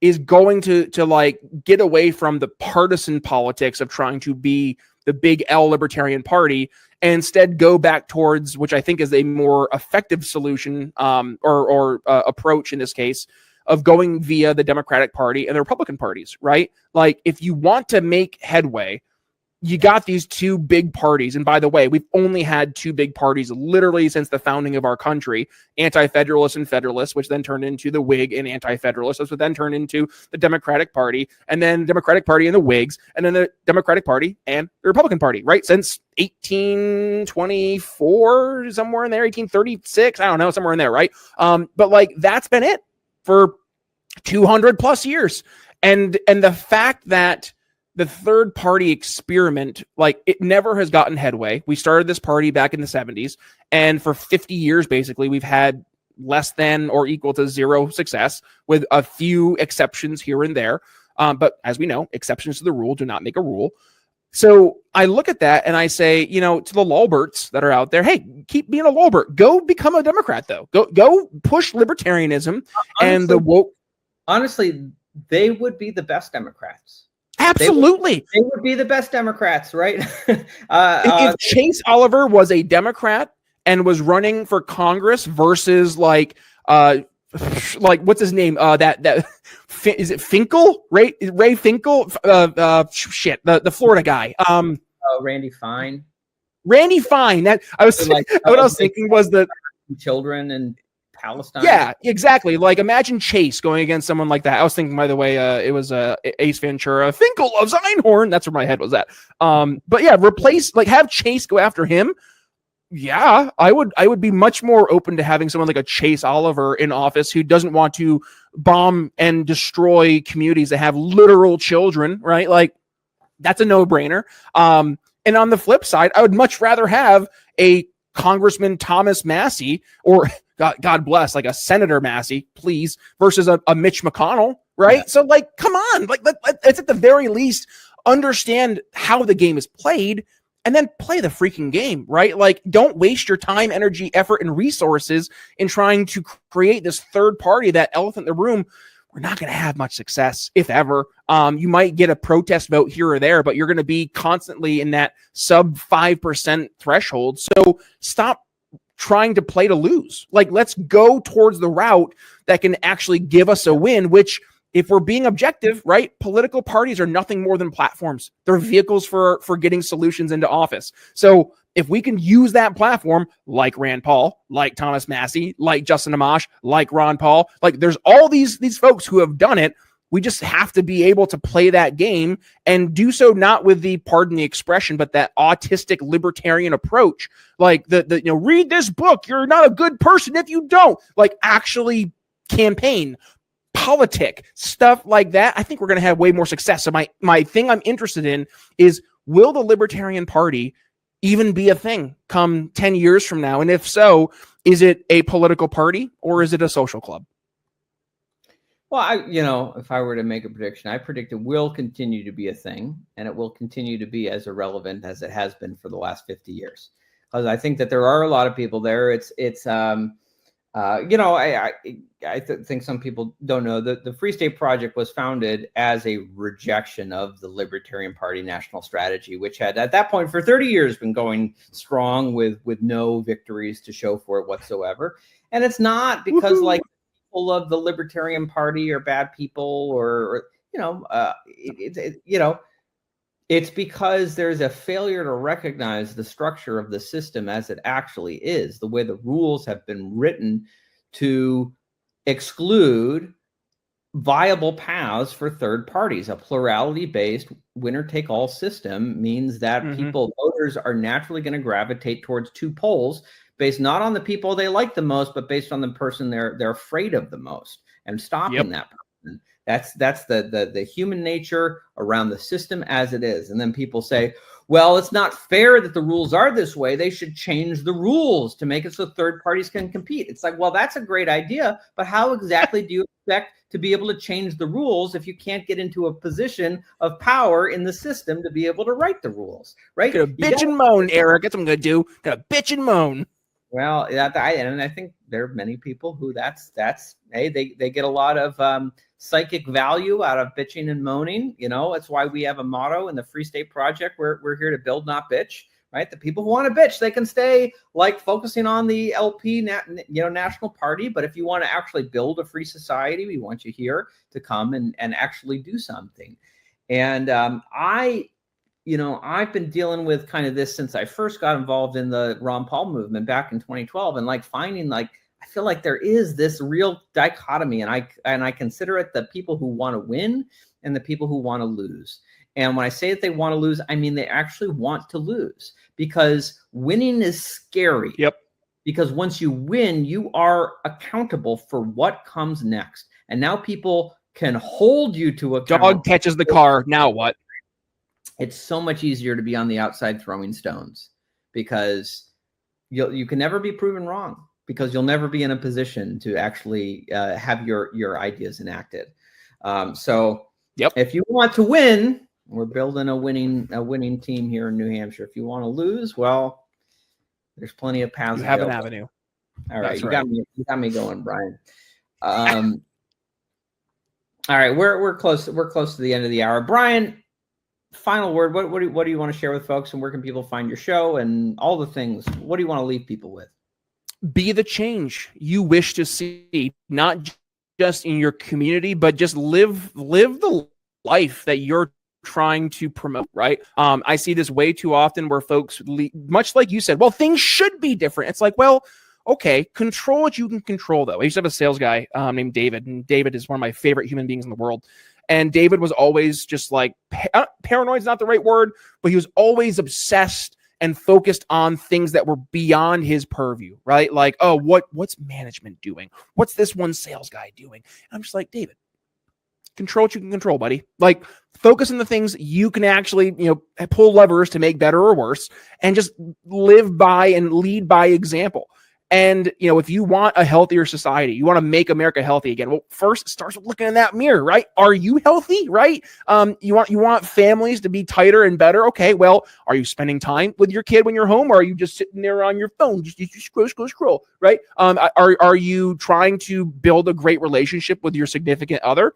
is going to like get away from the partisan politics of trying to be the big L Libertarian Party, and instead go back towards, which I think is a more effective solution or approach in this case, of going via the Democratic Party and the Republican parties, right? Like, if you want to make headway, you got these two big parties. And by the way, we've only had two big parties literally since the founding of our country, anti-federalists and federalists, which then turned into the Whig and anti-federalists, which would then turn into the Democratic Party, and then the Democratic Party and the Whigs, and then the Democratic Party and the Republican Party, right? Since 1824, somewhere in there, 1836, I don't know, somewhere in there, right? But like, that's been it for 200 plus years. And the fact that the third party experiment, like, it never has gotten headway. We started this party back in the 70s, and for 50 years, basically, we've had less than or equal to zero success, with a few exceptions here and there. But as we know, exceptions to the rule do not make a rule. So I look at that and I say, to the lolberts that are out there, hey, keep being a lolbert. Go become a Democrat, though. Go push libertarianism and the woke. Honestly, they would be the best Democrats. Absolutely. They would be the best Democrats, right? If Chase Oliver was a Democrat and was running for Congress versus like what's his name? Is it Finkel? Ray Finkel? The Florida guy. Randy Fine. Randy Fine. That I was what I was thinking was the children in Palestine. Yeah, exactly. Like imagine Chase going against someone like that. I was thinking, by the way, it was Ace Ventura. Finkel loves Einhorn. That's where my head was at. But yeah, have Chase go after him. Yeah, I would be much more open to having someone like a Chase Oliver in office who doesn't want to bomb and destroy communities that have literal children, right? Like that's a no-brainer. And on the flip side, I would much rather have a Congressman Thomas Massey, or God bless, like a Senator Massey, please, versus a Mitch McConnell, right? Yeah. So like, come on, like let's at the very least understand how the game is played and then play the freaking game, right? Like, don't waste your time, energy, effort, and resources in trying to create this third party, that elephant in the room. We're not going to have much success, if ever. You might get a protest vote here or there, but you're going to be constantly in that sub 5% threshold. So stop trying to play to lose. Like, let's go towards the route that can actually give us a win, which, if we're being objective, right, political parties are nothing more than platforms. They're vehicles for getting solutions into office. So if we can use that platform, like Rand Paul, like Thomas Massey, like Justin Amash, like Ron Paul, like there's all these folks who have done it. We just have to be able to play that game and do so not with the, pardon the expression, but that autistic libertarian approach. Like read this book. You're not a good person if you don't. Like actually campaign, politic, stuff like that. I think we're going to have way more success. So my thing I'm interested in is, will the Libertarian Party even be a thing come 10 years from now? And if so, is it a political party or is it a social club? Well, if I were to make a prediction, I predict it will continue to be a thing, and it will continue to be as irrelevant as it has been for the last 50 years. Because I think that there are a lot of people there. I think some people don't know that the Free State Project was founded as a rejection of the Libertarian Party national strategy, which had at that point for 30 years been going strong with no victories to show for it whatsoever. And it's not because like people of the Libertarian Party are bad people it's because there's a failure to recognize the structure of the system as it actually is, the way the rules have been written to exclude viable paths for third parties. A plurality-based winner-take-all system means that voters are naturally going to gravitate towards two poles based not on the people they like the most, but based on the person they're afraid of the most, and stopping that person. That's the human nature around the system as it is. And then people say, well, it's not fair that the rules are this way. They should change the rules to make it so third parties can compete. It's like, well, that's a great idea, but how exactly do you expect to be able to change the rules if you can't get into a position of power in the system to be able to write the rules, right? Gonna bitch and moan, Eric. That's what I'm gonna do. Gonna bitch and moan. Well, and I think there are many people who they get a lot of psychic value out of bitching and moaning. It's why we have a motto in the Free State Project. We're here to build, not bitch, right? The people who want to bitch, they can stay like focusing on the LP, national party. But if you want to actually build a free society, we want you here to come and actually do something. And I've been dealing with kind of this since I first got involved in the Ron Paul movement back in 2012, and like finding I feel like there is this real dichotomy, and I consider it the people who want to win and the people who want to lose. And when I say that they want to lose, I mean they actually want to lose, because winning is scary. Yep. Because once you win, you are accountable for what comes next. And now people can hold you to account. Dog catches the car. Now what? It's so much easier to be on the outside throwing stones, because you can never be proven wrong. because you'll never be in a position to actually have your ideas enacted. So if you want to win, we're building a winning team here in New Hampshire. If you want to lose, well, there's plenty of paths. You have an avenue. All right, you got me going, Brian. All right, we're close to the end of the hour. Brian, final word. What do you want to share with folks, and where can people find your show and all the things? What do you want to leave people with? Be the change you wish to see, not just in your community, but just live the life that you're trying to promote, right? I see this way too often where folks, much like you said, well, things should be different. It's like, well, okay, control what you can control, though. I used to have a sales guy named David, and David is one of my favorite human beings in the world. And David was always just like, paranoid is not the right word, but he was always obsessed and focused on things that were beyond his purview, right? Like, oh, what's management doing? What's this one sales guy doing? And I'm just like, David, control what you can control, buddy. Like, focus on the things you can actually, pull levers to make better or worse, and just live by and lead by example. And, if you want a healthier society, you want to make America healthy again. Well, first it starts with looking in that mirror, right? Are you healthy, right? You want families to be tighter and better. Okay, well, are you spending time with your kid when you're home, or are you just sitting there on your phone, just scroll, right? Are you trying to build a great relationship with your significant other?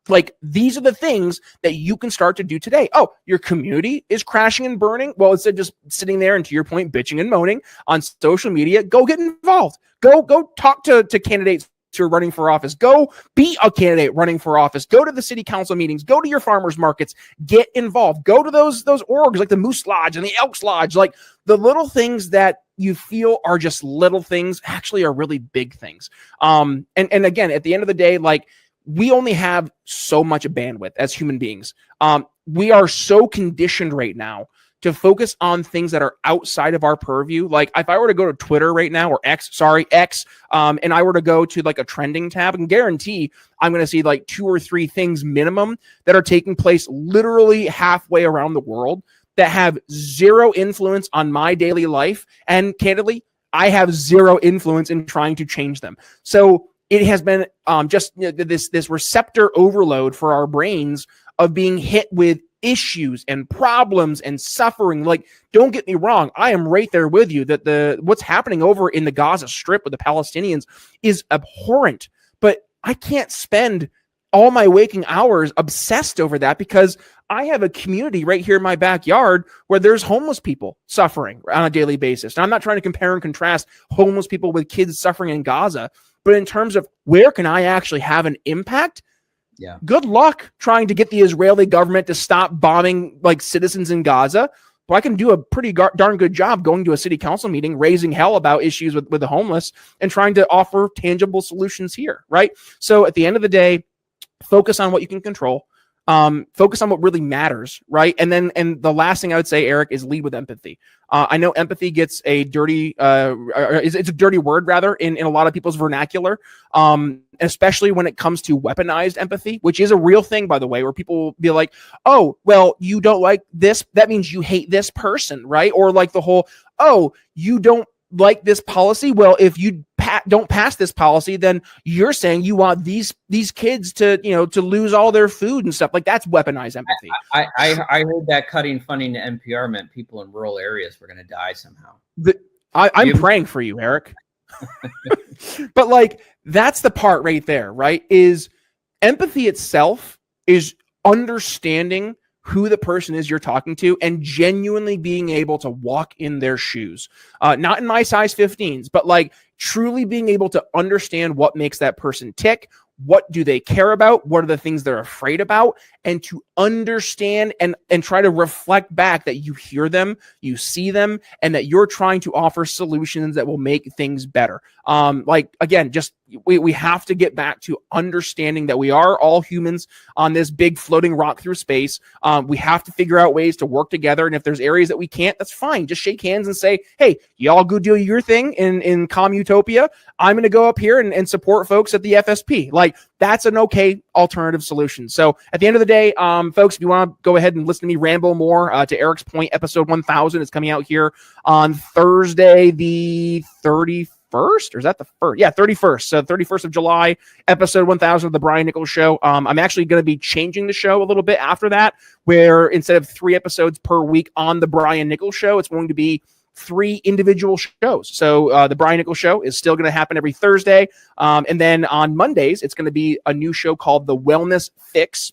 Like, these are the things that you can start to do today. Oh, your community is crashing and burning. Well, instead of just sitting there and, to your point, bitching and moaning on social media, go get involved. Go talk to candidates who are running for office. Go be a candidate running for office. Go to the city council meetings. Go to your farmers markets. Get involved. Go to those orgs like the Moose Lodge and the Elks Lodge. Like, the little things that you feel are just little things actually are really big things. And again, at the end of the day, like, we only have so much bandwidth as human beings. We are so conditioned right now to focus on things that are outside of our purview. Like, if I were to go to Twitter right now, or X, and I were to go to like a trending tab, I can guarantee I'm going to see like 2 or 3 things minimum that are taking place literally halfway around the world that have zero influence on my daily life. And candidly, I have zero influence in trying to change them. So it has been this receptor overload for our brains of being hit with issues and problems and suffering. Like, don't get me wrong, I am right there with you that what's happening over in the Gaza Strip with the Palestinians is abhorrent. But I can't spend all my waking hours obsessed over that, because I have a community right here in my backyard where there's homeless people suffering on a daily basis. Now, I'm not trying to compare and contrast homeless people with kids suffering in Gaza, but in terms of where can I actually have an impact? Yeah. Good luck trying to get the Israeli government to stop bombing like citizens in Gaza. But I can do a pretty darn good job going to a city council meeting, raising hell about issues with the homeless and trying to offer tangible solutions here, right? So at the end of the day, focus on what you can control. Focus on what really matters, right? And the last thing I would say, Eric, is lead with empathy. I know empathy gets a dirty, it's a dirty word rather in a lot of people's vernacular, especially when it comes to weaponized empathy, which is a real thing, by the way, where people will be like, oh, well, you don't like this, that means you hate this person, right? Or like the whole, oh, you don't like this policy. Well, if you don't pass this policy, then you're saying you want these kids to lose all their food and stuff. Like, that's weaponized empathy. I heard that cutting funding to NPR meant people in rural areas were going to die somehow. I'm praying for you, Eric. But like, that's the part right there, right? Is empathy itself is understanding who the person is you're talking to and genuinely being able to walk in their shoes. Not in my size 15s, but like truly being able to understand what makes that person tick. What do they care about? What are the things they're afraid about? And to understand and try to reflect back that you hear them, you see them, and that you're trying to offer solutions that will make things better. Like, again, just we have to get back to understanding that we are all humans on this big floating rock through space. We have to figure out ways to work together. And if there's areas that we can't, that's fine. Just shake hands and say, hey, y'all go do your thing in Commutopia. I'm going to go up here and support folks at the FSP. Like, that's an okay alternative solution. So at the end of the day, folks, if you want to go ahead and listen to me ramble more, to Eric's point, episode 1000 is coming out here on Thursday, the 31st. 31st, or is that the first? Yeah, 31st. So 31st of July, episode 1000 of the Brian Nichols Show. I'm actually going to be changing the show a little bit after that, where instead of 3 episodes per week on the Brian Nichols Show, it's going to be 3 individual shows. So the Brian Nichols Show is still going to happen every Thursday. And then on Mondays, it's going to be a new show called The Wellness Fix,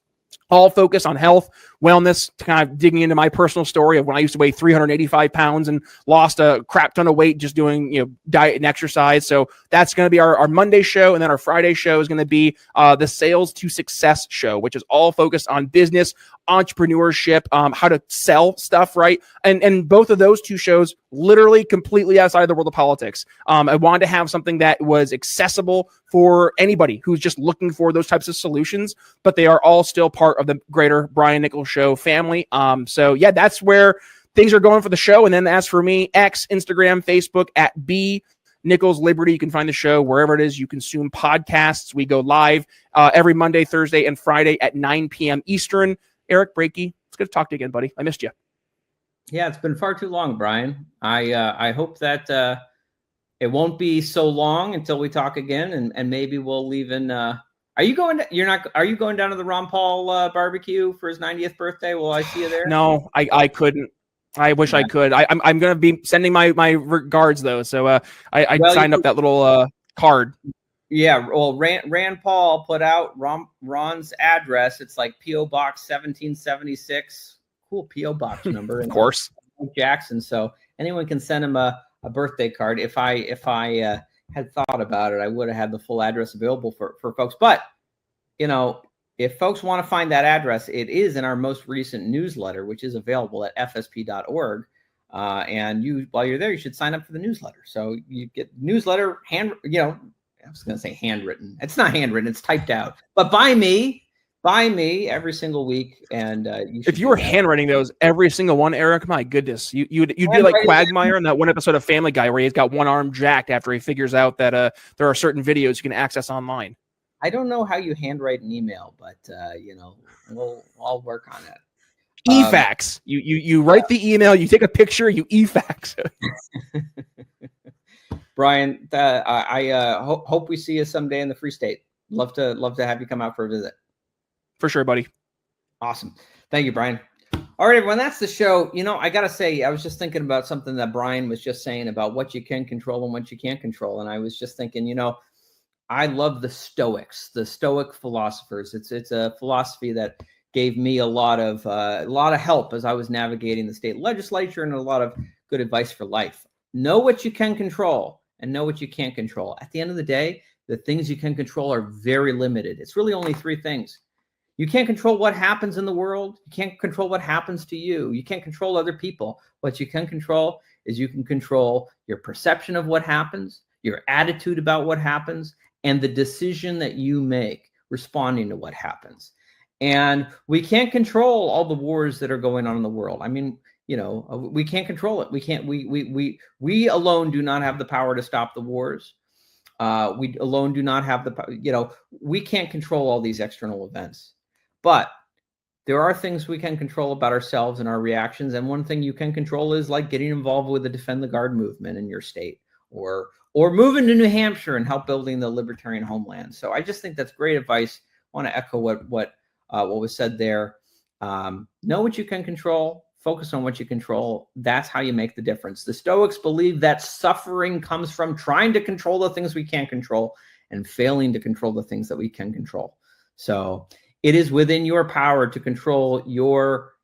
all focused on health, wellness, kind of digging into my personal story of when I used to weigh 385 pounds and lost a crap ton of weight just doing, diet and exercise. So that's going to be our Monday show. And then our Friday show is going to be the Sales to Success show, which is all focused on business, entrepreneurship, how to sell stuff, right? And both of those 2 shows literally completely outside of the world of politics. I wanted to have something that was accessible for anybody who's just looking for those types of solutions, but they are all still part of the greater Brian Nichols Show family. So yeah, that's where things are going for the show. And then as for me, X, Instagram, Facebook at B Nichols Liberty. You can find the show wherever it is you consume podcasts. We go live every Monday, Thursday, and Friday at 9 p.m. Eastern. Eric Brakey, it's good to talk to you again, buddy. I missed you. Yeah, it's been far too long, Brian. I hope that it won't be so long until we talk again, and maybe we'll even. Are you going down to the Ron Paul barbecue for his 90th birthday? Will I see you there? No, I couldn't. I wish I could. I'm going to be sending my regards though. So I signed up that little card. Yeah, well, Rand Paul put out Ron's address. It's like P.O. Box 1776. Cool P.O. Box number. Of course. Jackson. So anyone can send him a birthday card. If I had thought about it, I would have had the full address available for folks. But, if folks want to find that address, it is in our most recent newsletter, which is available at fsp.org. And while you're there, you should sign up for the newsletter. So you get newsletter I was going to say handwritten. It's not handwritten. It's typed out. But by me every single week. And if you were handwriting those every single one, Eric, my goodness, you'd be like Quagmire in that one episode of Family Guy where he's got one arm jacked after he figures out that there are certain videos you can access online. I don't know how you handwrite an email, but I'll work on it. E-fax. You write the email, you take a picture, you e-fax. Brian, I hope we see you someday in the Free State. Love to have you come out for a visit. For sure, buddy. Awesome. Thank you, Brian. All right, everyone, that's the show. I got to say, I was just thinking about something that Brian was just saying about what you can control and what you can't control. And I was just thinking, I love the Stoics, the Stoic philosophers. It's a philosophy that gave me a lot of help as I was navigating the state legislature and a lot of good advice for life. Know what you can control and know what you can't control. At the end of the day, the things you can control are very limited. It's really only 3 things. You can't control what happens in the world. You can't control what happens to you. You can't control other people. What you can control is you can control your perception of what happens, your attitude about what happens, and the decision that you make responding to what happens. And we can't control all the wars that are going on in the world. I mean, we can't control it. We can't. We alone do not have the power to stop the wars. We alone do not have the. We can't control all these external events, but there are things we can control about ourselves and our reactions. And one thing you can control is like getting involved with the Defend the Guard movement in your state, or moving to New Hampshire and help building the libertarian homeland. So I just think that's great advice. I want to echo what was said there. Know what you can control. Focus on what you control. That's how you make the difference. The Stoics believe that suffering comes from trying to control the things we can't control and failing to control the things that we can control. So it is within your power to control your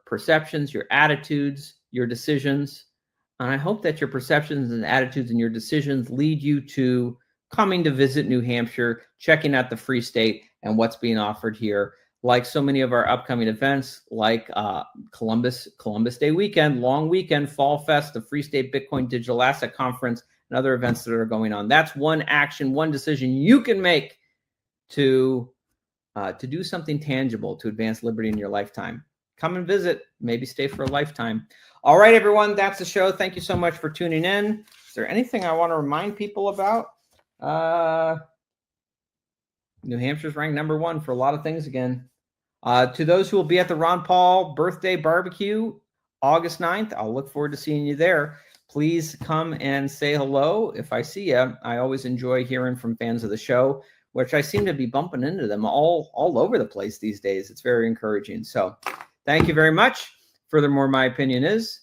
perceptions, your attitudes, your decisions. And I hope that your perceptions and attitudes and your decisions lead you to coming to visit New Hampshire, checking out the Free State and what's being offered here. Like so many of our upcoming events, like Columbus Day weekend, long weekend, Fall Fest, the Free State Bitcoin Digital Asset Conference, and other events that are going on. That's one action, one decision you can make to do something tangible to advance liberty in your lifetime. Come and visit, maybe stay for a lifetime. All right, everyone, that's the show. Thank you so much for tuning in. Is there anything I want to remind people about? New Hampshire's ranked number 1 for a lot of things again. To those who will be at the Ron Paul birthday barbecue, August 9th, I'll look forward to seeing you there. please come and say hello. If I see you, I always enjoy hearing from fans of the show, which I seem to be bumping into them all over the place these days. It's very encouraging. So thank you very much. Furthermore, my opinion is